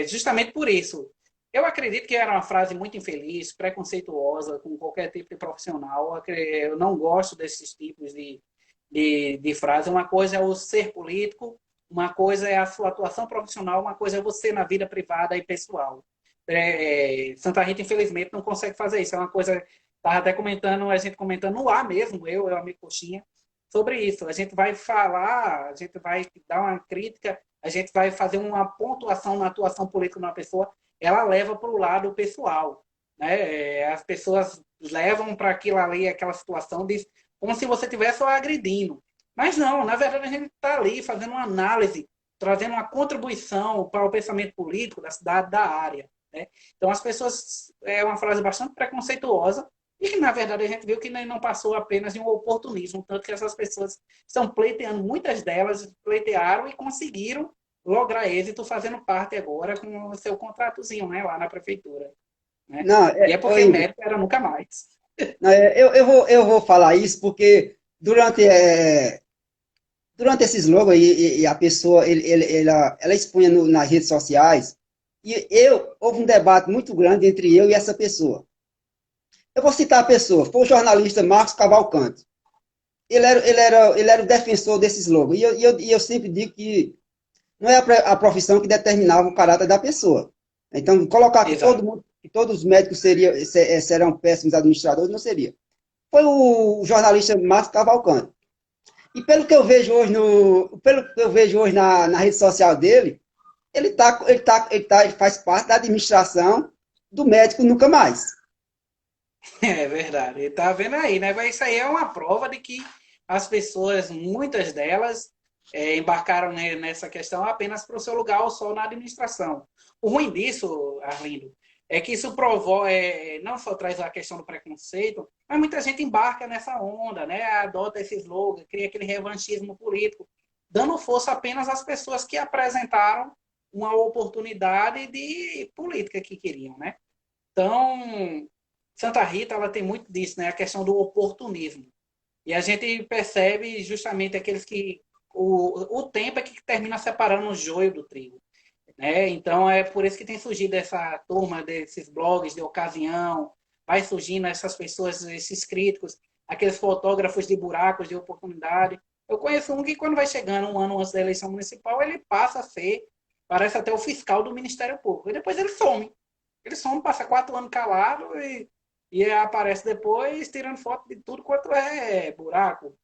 Justamente por isso. Eu acredito que era uma frase muito infeliz, preconceituosa com qualquer tipo de profissional. Eu não gosto desses tipos de frase. Uma coisa é o ser político, uma coisa é a sua atuação profissional, uma coisa é você na vida privada e pessoal. Santa Rita, infelizmente, não consegue fazer isso. É uma coisa, estava até comentando, a gente comentando no ar mesmo, eu e o amigo Coxinha, sobre isso. A gente vai falar, a gente vai dar uma crítica, a gente vai fazer uma pontuação na atuação política de uma pessoa, ela leva para o lado pessoal. Né? As pessoas levam para aquilo ali, aquela situação, como se você estivesse agredindo. Mas não, na verdade, a gente está ali fazendo uma análise, trazendo uma contribuição para o pensamento político da cidade, da área. Né? Então, as pessoas, é uma frase bastante preconceituosa e que, na verdade, a gente viu que não passou apenas de um oportunismo, tanto que essas pessoas estão pleiteando, muitas delas pleitearam e conseguiram lograr êxito fazendo parte agora com o seu contratozinho, né, lá na prefeitura. Né? Não, e é porque o mérito era nunca mais. Não, eu vou falar isso porque durante esse slogan e a pessoa ela expunha nas redes sociais e houve um debate muito grande entre eu e essa pessoa. Eu vou citar a pessoa, foi o jornalista Marcos Cavalcante. Ele era o defensor desse slogan. E eu sempre digo que não é a profissão que determinava o caráter da pessoa. Então, colocar que que todos os médicos serão péssimos administradores, não seria. Foi o jornalista Marcos Cavalcante. E pelo que eu vejo hoje pelo que eu vejo hoje na rede social dele, ele faz parte da administração do médico nunca mais. É verdade. E tá vendo aí, né? Mas isso aí é uma prova de que as pessoas, muitas delas, embarcaram nessa questão apenas para o seu lugar ao sol na administração. O ruim disso, Arlindo, é que isso provoca, não só traz a questão do preconceito, mas muita gente embarca nessa onda, né? Adota esse slogan, cria aquele revanchismo político, dando força apenas às pessoas que apresentaram uma oportunidade de política que queriam, né? Então, Santa Rita, ela tem muito disso, né? A questão do oportunismo. E a gente percebe justamente aqueles que o tempo é que termina separando o joio do trigo, né? Então é por isso que tem surgido essa turma desses blogs de ocasião, vai surgindo essas pessoas, esses críticos, aqueles fotógrafos de buracos de oportunidade. Eu conheço um que quando vai chegando um ano antes da eleição municipal, ele passa a ser, parece até o fiscal do Ministério Público. E depois ele some. Ele some, passa 4 anos calado e aparece depois tirando foto de tudo quanto é buraco,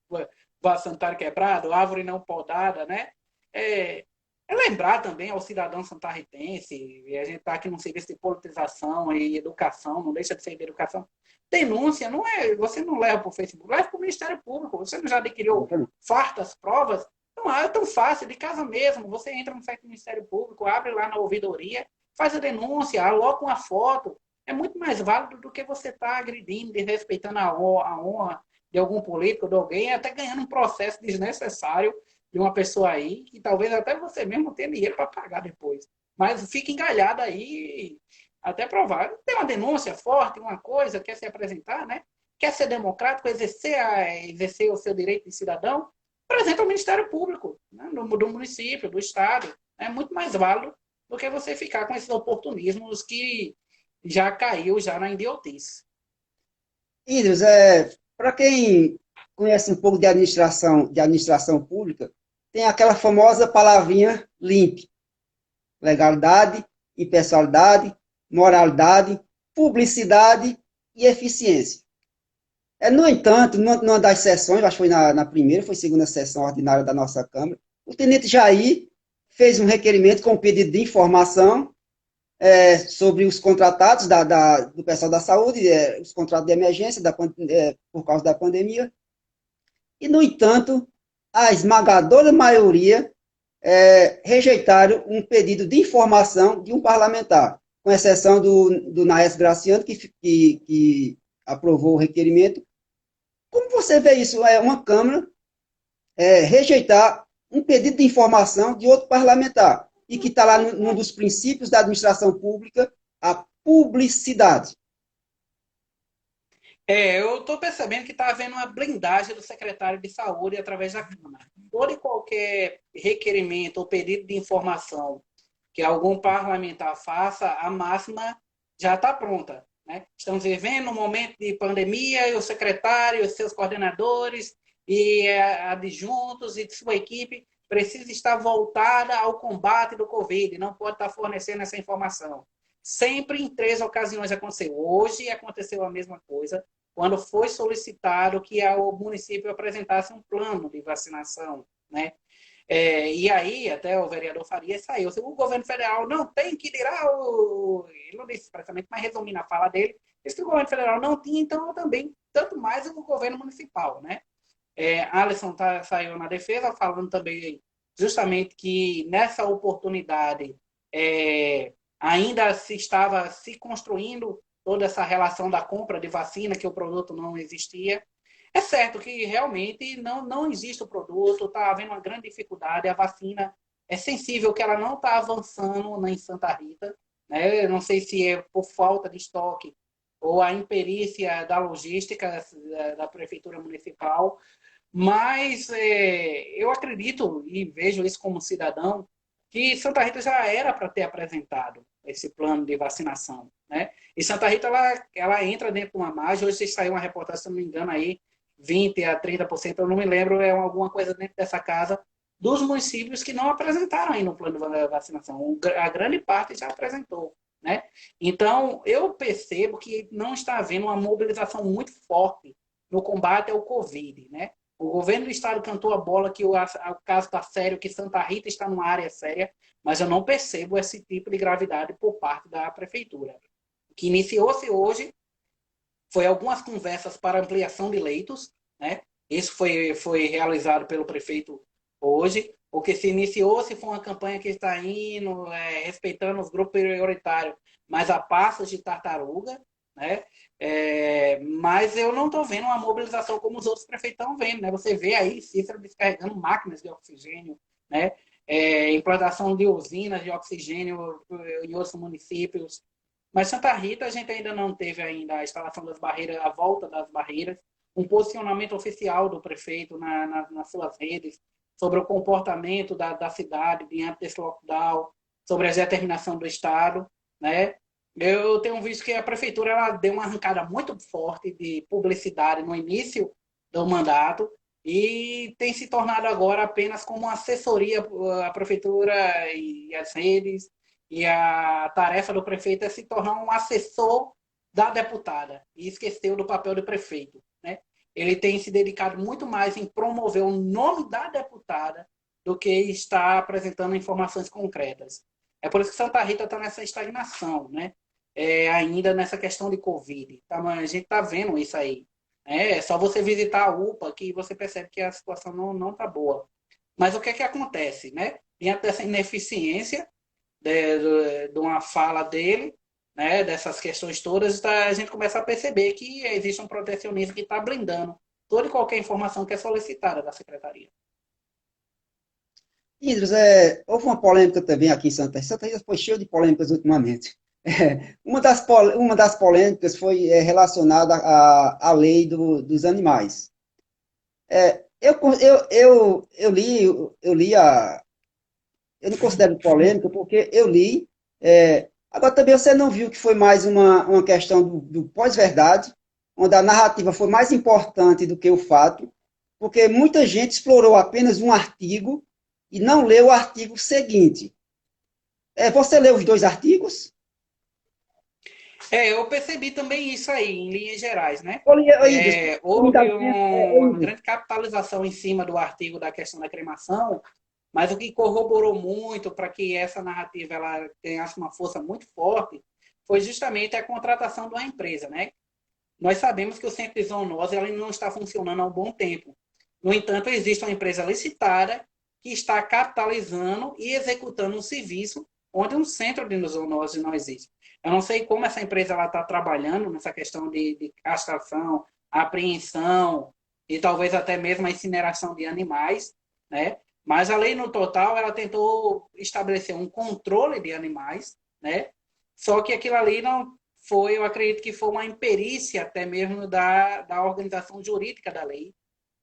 sanitário quebrado, árvore não podada, né? É, lembrar também ao cidadão santarritense, e a gente está aqui num serviço de politização e educação, não deixa de ser de educação. Denúncia, não é, você não leva para o Facebook, leva para o Ministério Público. Você não já adquiriu fartas provas? Não é tão fácil, de casa mesmo. Você entra no site do Ministério Público, abre lá na ouvidoria, faz a denúncia, aloca uma foto. É muito mais válido do que você estar tá agredindo, desrespeitando a honra de algum político, de alguém, até ganhando um processo desnecessário de uma pessoa aí, que talvez até você mesmo tenha dinheiro para pagar depois. Mas fica engalhado aí até provar. Tem uma denúncia forte, uma coisa, quer se apresentar, né? Quer ser democrático, exercer o seu direito de cidadão, apresenta ao Ministério Público, né? do município, do Estado. É muito mais válido do que você ficar com esses oportunismos que já caiu já na idiotice. Idris, para quem conhece um pouco de administração pública, tem aquela famosa palavrinha LIMP, legalidade, impessoalidade, moralidade, publicidade e eficiência. No entanto, numa das sessões, acho que foi na primeira, foi segunda sessão ordinária da nossa Câmara, o tenente Jair fez um requerimento com pedido de informação sobre os contratados do pessoal da saúde, os contratos de emergência por causa da pandemia. E, no entanto, a esmagadora maioria rejeitaram um pedido de informação de um parlamentar, com exceção do Naes Graciano, que aprovou o requerimento. Como você vê isso? É uma Câmara rejeitar um pedido de informação de outro parlamentar, e que está lá num dos princípios da administração pública, a publicidade. Eu estou percebendo que está havendo uma blindagem do secretário de saúde através da Câmara. Todo e qualquer requerimento ou pedido de informação que algum parlamentar faça, a máxima já está pronta. Né? Estamos vivendo um momento de pandemia e o secretário, os seus coordenadores e adjuntos e sua equipe precisa estar voltada ao combate do Covid, não pode estar fornecendo essa informação. Sempre em 3 ocasiões aconteceu. Hoje aconteceu a mesma coisa, quando foi solicitado que o município apresentasse um plano de vacinação, né? E aí, até o vereador Faria saiu. O governo federal não tem que tirar o. Ele não disse expressamente, mas resumindo a fala dele, disse que o governo federal não tinha, então também, tanto mais o governo municipal, né? Alisson saiu na defesa, falando também justamente que nessa oportunidade ainda se estava se construindo toda essa relação da compra de vacina, que o produto não existia. É certo que realmente não existe o produto, está havendo uma grande dificuldade, a vacina é sensível que ela não está avançando em Santa Rita, né? Eu não sei se é por falta de estoque ou a imperícia da logística da Prefeitura Municipal, mas eu acredito e vejo isso como cidadão, que Santa Rita já era para ter apresentado esse plano de vacinação. Né? E Santa Rita ela entra dentro de uma margem, hoje saiu uma reportagem, se não me engano, aí, 20% a 30%, eu não me lembro, é alguma coisa dentro dessa casa, dos municípios que não apresentaram aí no plano de vacinação. A grande parte já apresentou. Né? Então, eu percebo que não está havendo uma mobilização muito forte no combate ao Covid. Né? O governo do estado cantou a bola que o caso está sério, que Santa Rita está numa área séria, mas eu não percebo esse tipo de gravidade por parte da prefeitura. O que iniciou-se hoje foi algumas conversas para ampliação de leitos, né? Isso foi realizado pelo prefeito hoje. O que se iniciou se foi uma campanha que está indo, respeitando os grupos prioritários, mas a passos de tartaruga, né? Mas eu não estou vendo uma mobilização como os outros prefeitos estão vendo, né? Você vê aí Cícero descarregando máquinas de oxigênio, né? Implantação de usinas de oxigênio em outros municípios. Mas Santa Rita, a gente ainda não teve ainda a instalação das barreiras, a volta das barreiras, um posicionamento oficial do prefeito nas suas redes sobre o comportamento da cidade diante desse lockdown, sobre a determinação do Estado, né? Eu tenho visto que a prefeitura ela deu uma arrancada muito forte de publicidade no início do mandato e tem se tornado agora apenas como uma assessoria à prefeitura e às redes, e a tarefa do prefeito é se tornar um assessor da deputada e esqueceu do papel do prefeito, né? Ele tem se dedicado muito mais em promover o nome da deputada do que estar apresentando informações concretas. É por isso que Santa Rita está nessa estagnação, né? Ainda nessa questão de Covid. Tá, mas a gente está vendo isso aí. É só você visitar a UPA que você percebe que a situação não está boa. Mas o que é que acontece, né? Diante dessa ineficiência de uma fala dele, né, dessas questões todas, a gente começa a perceber que existe um protecionismo que está blindando toda e qualquer informação que é solicitada da secretaria. Indros, houve uma polêmica também aqui em Santa Rita. Santa Rita foi cheio de polêmicas ultimamente. Uma das polêmicas foi relacionada à lei dos animais. Eu não considero polêmica porque eu li. Agora também você não viu que foi mais uma questão do pós-verdade, onde a narrativa foi mais importante do que o fato, porque muita gente explorou apenas um artigo e não leu o artigo seguinte. Você leu os dois artigos? Eu percebi também isso aí, em linhas gerais, né? Indros, Houve uma grande capitalização em cima do artigo da questão da cremação, mas o que corroborou muito para que essa narrativa ela ganhasse uma força muito forte foi justamente a contratação de uma empresa, né? Nós sabemos que o centro de zoonose ela não está funcionando há um bom tempo. No entanto, existe uma empresa licitada que está capitalizando e executando um serviço onde um centro de zoonose não existe. Eu não sei como essa empresa está trabalhando nessa questão de castração, apreensão e talvez até mesmo a incineração de animais, né? Mas a lei no total ela tentou estabelecer um controle de animais, né? Só que aquilo ali não foi, eu acredito que foi uma imperícia até mesmo da organização jurídica da lei,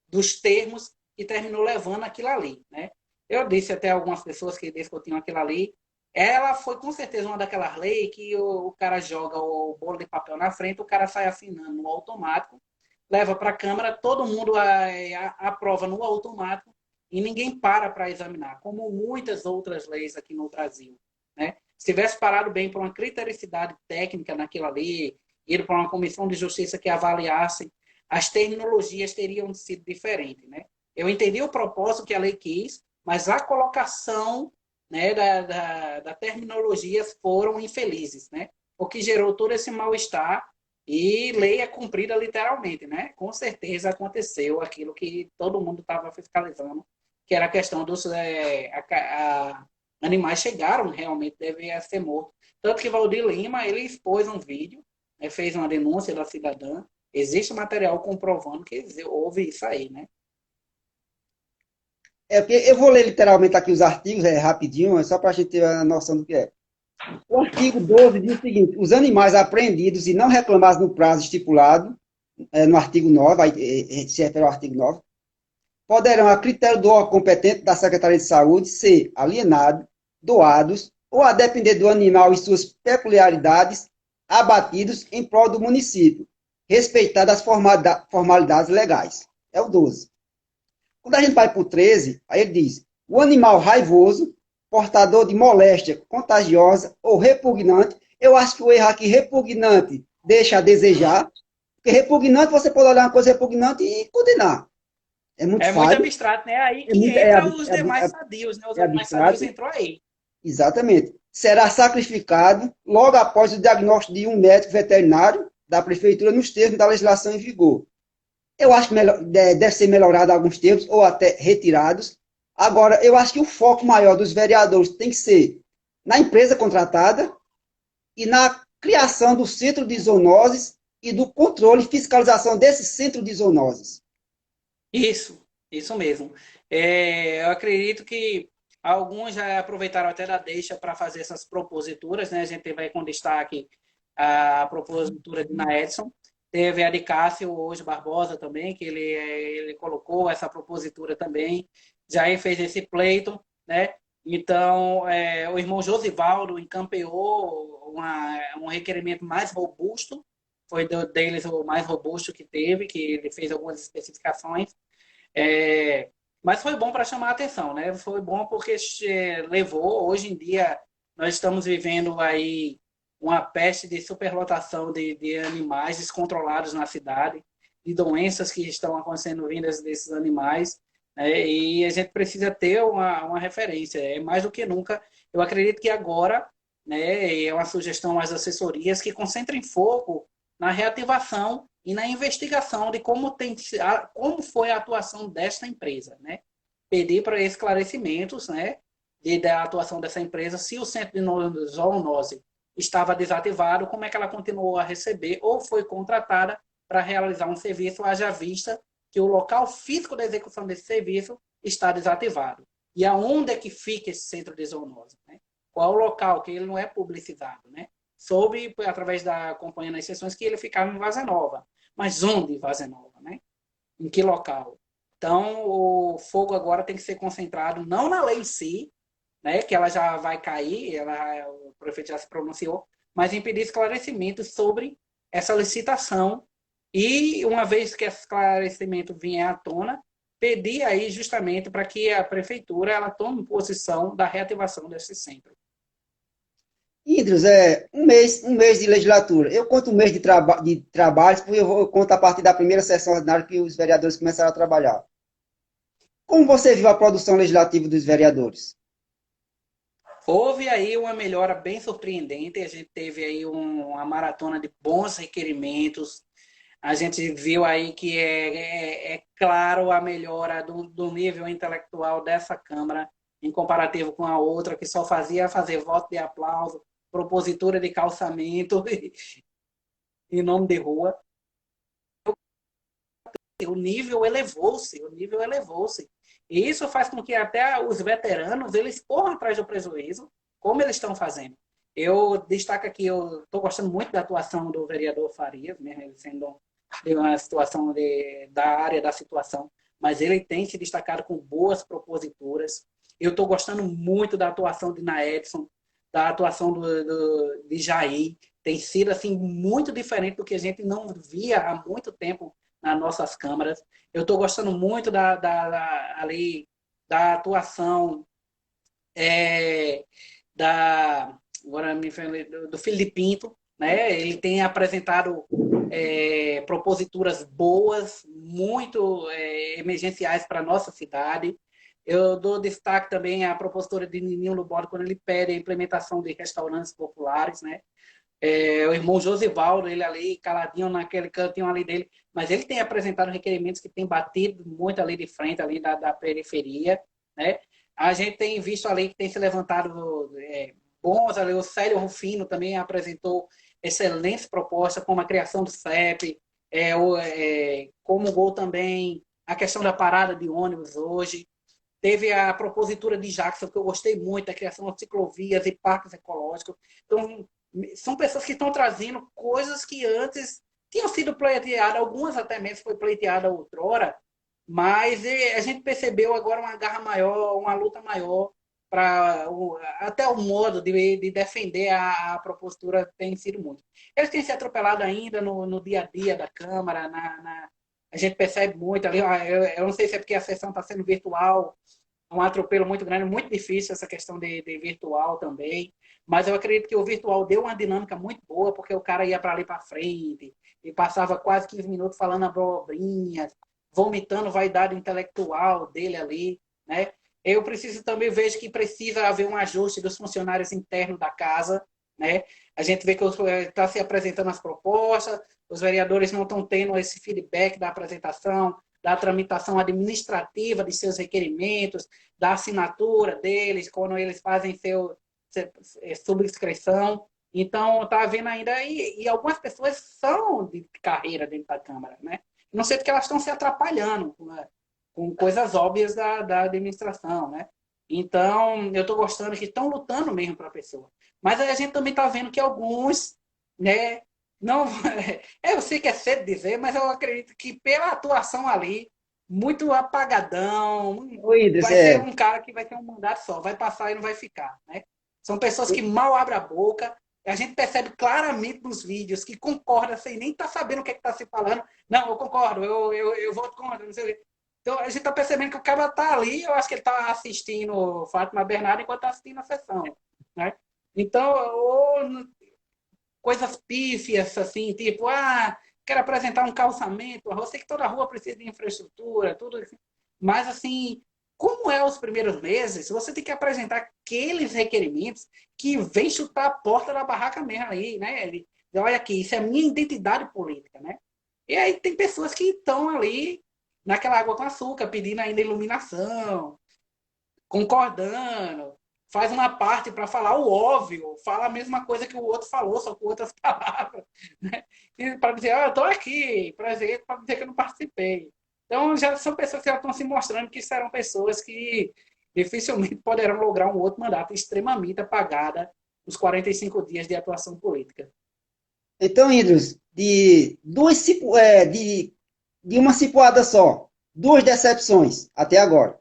dos termos que terminou levando aquilo ali, né? Eu disse até a algumas pessoas que discutiam aquilo ali, ela foi com certeza uma daquelas leis que o cara joga o bolo de papel na frente, o cara sai assinando no automático, leva para a Câmara, todo mundo aprova no automático e ninguém para examinar, como muitas outras leis aqui no Brasil, né? Se tivesse parado bem por uma critericidade técnica naquilo ali, ido para uma comissão de justiça que avaliasse, as terminologias teriam sido diferentes, né? Eu entendi o propósito que a lei quis, mas a colocação, né, da terminologia foram infelizes, né? O que gerou todo esse mal-estar e lei é cumprida literalmente, né? Com certeza aconteceu aquilo que todo mundo estava fiscalizando, que era a questão dos animais chegaram realmente devem ser mortos. Tanto que Valdir Lima ele expôs um vídeo, né, fez uma denúncia da cidadã. Existe material comprovando que houve isso aí, né? Porque eu vou ler literalmente aqui os artigos, rapidinho, só para a gente ter a noção do que é. O artigo 12 diz o seguinte: os animais apreendidos e não reclamados no prazo estipulado, no artigo 9, aí, se refere ao artigo 9, poderão, a critério do órgão competente da Secretaria de Saúde, ser alienados, doados, ou a depender do animal e suas peculiaridades, abatidos em prol do município, respeitadas as formalidades legais. É o 12. Quando a gente vai para o 13, aí ele diz: o animal raivoso, portador de moléstia contagiosa ou repugnante. Eu acho que o erro aqui, repugnante, deixa a desejar. Porque repugnante, você pode olhar uma coisa repugnante e condenar. É muito É muito falho, abstrato, né? Aí é que muito, entra os demais sadios, né? Os é animais sadios abstrato. entrou aí. Exatamente. Será sacrificado logo após o diagnóstico de um médico veterinário da prefeitura nos termos da legislação em vigor. Eu acho que deve ser melhorado alguns termos ou até retirados. Agora, eu acho que o foco maior dos vereadores tem que ser na empresa contratada e na criação do centro de zoonoses e do controle e fiscalização desse centro de zoonoses. Isso mesmo. Eu acredito que alguns já aproveitaram até da deixa para fazer essas proposituras, né? A gente vai com destaque a propositura de Naedson. Teve a de Cássio hoje Barbosa também, que ele colocou essa propositura também. Jair fez esse pleito, né? Então, o irmão Josivaldo encampeou um requerimento mais robusto, foi deles o mais robusto que teve, que ele fez algumas especificações. É, mas foi bom para chamar a atenção, né? Foi bom porque levou, hoje em dia, nós estamos vivendo aí uma peste de superlotação de animais descontrolados na cidade, de doenças que estão acontecendo vindas desses animais, né? E a gente precisa ter uma referência. É mais do que nunca. Eu acredito que agora, né, é uma sugestão às assessorias que concentrem foco na reativação e na investigação de como foi a atuação desta empresa, né? Pedir para esclarecimentos, né, da atuação dessa empresa, se o centro de zoonose estava desativado, como é que ela continuou a receber ou foi contratada para realizar um serviço, haja vista que o local físico da execução desse serviço está desativado. E aonde é que fica esse centro de zoonose, né? Qual o local, que ele não é publicizado, né? Soube, através da acompanhando as sessões, que ele ficava em Vaza Nova. Mas onde Vaza Nova, né? Em que local? Então, o fogo agora tem que ser concentrado não na lei em si, né, que ela já vai cair, o prefeito já se pronunciou, mas em pedir esclarecimentos sobre essa licitação e, uma vez que esse esclarecimento vier à tona, pedir aí justamente para que a prefeitura ela tome posição da reativação desse centro. Idris, um mês de legislatura. Eu conto um mês de trabalho, porque eu conto a partir da primeira sessão ordinária que os vereadores começaram a trabalhar. Como você viu a produção legislativa dos vereadores? Houve aí uma melhora bem surpreendente, a gente teve aí uma maratona de bons requerimentos, a gente viu aí que é claro a melhora do nível intelectual dessa Câmara em comparativo com a outra, que só fazia fazer voto de aplauso, propositura de calçamento em nome de rua. O nível elevou-se. E isso faz com que até os veteranos eles corram atrás do prejuízo, como eles estão fazendo. Eu destaco aqui, eu estou gostando muito da atuação do vereador Farias, mesmo ele sendo de uma situação da área da situação, mas ele tem se destacado com boas proposituras. Eu estou gostando muito da atuação de Naedson, da atuação de Jair. Tem sido assim muito diferente do que a gente não via há muito tempo nas nossas câmaras. Eu estou gostando muito ali, da atuação é, agora me falei, do Felipe Pinto, né? Ele tem apresentado proposituras boas, muito emergenciais para a nossa cidade. Eu dou destaque também à propositura de Nininho Lubode, quando ele pede a implementação de restaurantes populares, né? O irmão Josivaldo, ele ali, caladinho naquele cantinho ali dele, mas ele tem apresentado requerimentos que tem batido muito ali de frente, ali da periferia, né? A gente tem visto ali que tem se levantado bons ali, o Célio Rufino também apresentou excelentes propostas, como a criação do CEP, como gol também a questão da parada de ônibus hoje. Teve a propositura de Jackson, que eu gostei muito, a criação de ciclovias e parques ecológicos. Então, são pessoas que estão trazendo coisas que antes tinham sido pleiteadas, algumas até mesmo foi pleiteada outrora, mas a gente percebeu agora uma garra maior, uma luta maior para até o modo de defender a propositura tem sido muito. Eles têm se atropelado ainda no dia a dia da Câmara, a gente percebe muito ali, eu não sei se é porque a sessão está sendo virtual, um atropelo muito grande, muito difícil essa questão de virtual também, mas eu acredito que o virtual deu uma dinâmica muito boa, porque o cara ia para ali para frente e passava quase 15 minutos falando abobrinhas, vomitando vaidade intelectual dele ali, né? Eu preciso também vejo que precisa haver um ajuste dos funcionários internos da casa, né? A gente vê que está se apresentando as propostas, os vereadores não estão tendo esse feedback da apresentação, da tramitação administrativa de seus requerimentos, da assinatura deles, quando eles fazem subscrição. Então, está havendo ainda, e algumas pessoas são de carreira dentro da Câmara, né? Não sei porque elas estão se atrapalhando, né? Com coisas óbvias da administração, né? Então, eu estou gostando que estão lutando mesmo para a pessoa. Mas aí a gente também está vendo que alguns, né, não, eu sei que é cedo dizer, mas eu acredito que pela atuação ali, muito apagadão, Ô, Idris, vai ser um cara que vai ter um mandato só, vai passar e não vai ficar, né? São pessoas que mal abrem a boca, a gente percebe claramente nos vídeos que concorda sem nem estar sabendo o que está se falando. Não, eu concordo, eu voto contra, não sei o quê. Então, a gente está percebendo que o cara está ali, eu acho que ele está assistindo Fátima Bernardo enquanto está assistindo a sessão, né? Então, ou coisas pífias, assim, tipo, quero apresentar um calçamento, eu sei que toda rua precisa de infraestrutura, tudo assim. Mas, assim, como é os primeiros meses, você tem que apresentar aqueles requerimentos que vem chutar a porta da barraca mesmo aí, né? Olha aqui, isso é a minha identidade política, né? E aí tem pessoas que estão ali naquela água com açúcar, pedindo ainda iluminação, concordando, faz uma parte para falar o óbvio, fala a mesma coisa que o outro falou, só com outras palavras, né? Para dizer, eu estou aqui, para dizer que eu não participei. Então, já são pessoas que já estão se mostrando que serão pessoas que dificilmente poderão lograr um outro mandato extremamente apagada nos 45 dias de atuação política. então, Idris, de uma cipuada só, duas decepções até agora.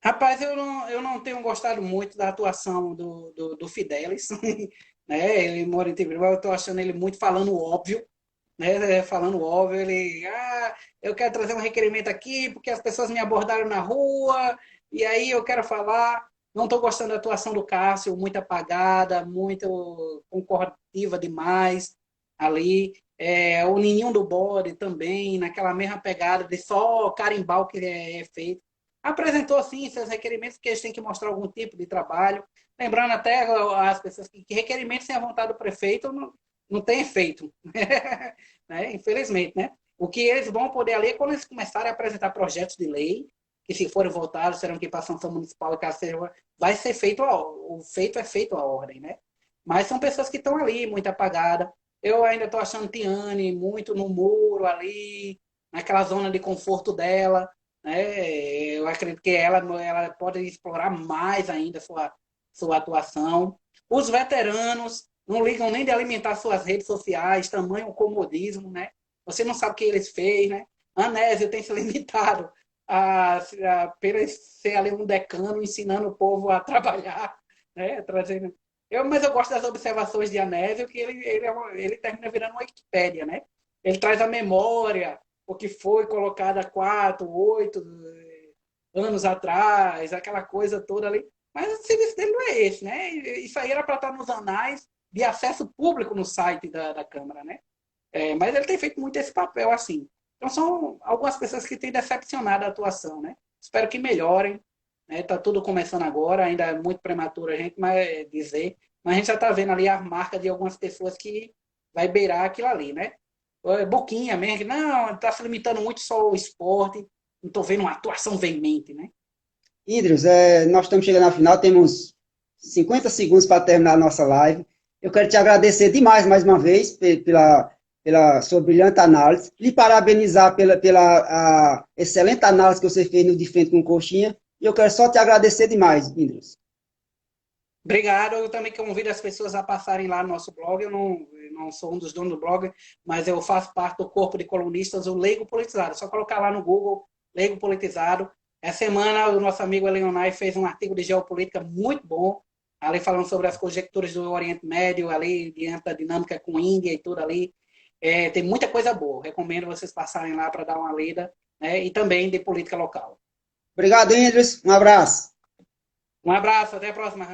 Rapaz, eu não tenho gostado muito da atuação do Fidelis, né? Ele mora em Timbiriba, eu estou achando ele muito falando óbvio, né? Falando óbvio, eu quero trazer um requerimento aqui porque as pessoas me abordaram na rua e aí eu quero falar. Não estou gostando da atuação do Cássio, muito apagada, muito concordativa demais ali. O Nininho do Bode também, naquela mesma pegada de só carimbar o que é feito. Apresentou, sim, seus requerimentos, que eles têm que mostrar algum tipo de trabalho. Lembrando até as pessoas que requerimentos sem a vontade do prefeito não tem efeito. Né? Infelizmente, né? O que eles vão poder ali é quando eles começarem a apresentar projetos de lei, que se forem votados, serão que para a sanção municipal, vai ser feito, o feito é feito a ordem, né? Mas são pessoas que estão ali, muito apagadas. Eu ainda estou achando Tiane muito no muro ali, naquela zona de conforto dela, né? Eu acredito que ela pode explorar mais ainda sua atuação. Os veteranos não ligam nem de alimentar suas redes sociais, tamanho comodismo, né? Você não sabe o que eles fez, né? Anésio tem se limitado a apenas ser ali um decano ensinando o povo a trabalhar, né? Trazendo... mas eu gosto das observações de Anésio, que ele termina virando uma Wikipédia, né? Ele traz a memória, o que foi colocado há 4, 8 anos atrás, aquela coisa toda ali. Mas o serviço dele não é esse, né? Isso aí era para estar nos anais de acesso público no site da Câmara, né? Mas ele tem feito muito esse papel assim. Então são algumas pessoas que têm decepcionado a atuação, né? Espero que melhorem. Está tudo começando agora, ainda é muito prematuro a gente dizer, mas a gente já está vendo ali a marca de algumas pessoas que vai beirar aquilo ali, né? Boquinha mesmo, que não, está se limitando muito só ao esporte, não estou vendo uma atuação veemente, né? Idris, nós estamos chegando ao final, temos 50 segundos para terminar a nossa live. Eu quero te agradecer demais, mais uma vez, pela sua brilhante análise, lhe parabenizar pela excelente análise que você fez no De Frente com Coxinha, e eu quero só te agradecer demais, Idris. Obrigado. Eu também convido as pessoas a passarem lá no nosso blog. Eu não sou um dos donos do blog, mas eu faço parte do corpo de colunistas, o Leigo Politizado. É só colocar lá no Google, Leigo Politizado. Essa semana, o nosso amigo Eleonai fez um artigo de geopolítica muito bom, ali falando sobre as conjecturas do Oriente Médio, ali diante da dinâmica com a Índia e tudo ali. Tem muita coisa boa. Recomendo vocês passarem lá para dar uma lida, né? E também de política local. Obrigado, Idris. Um abraço. Um abraço, até a próxima.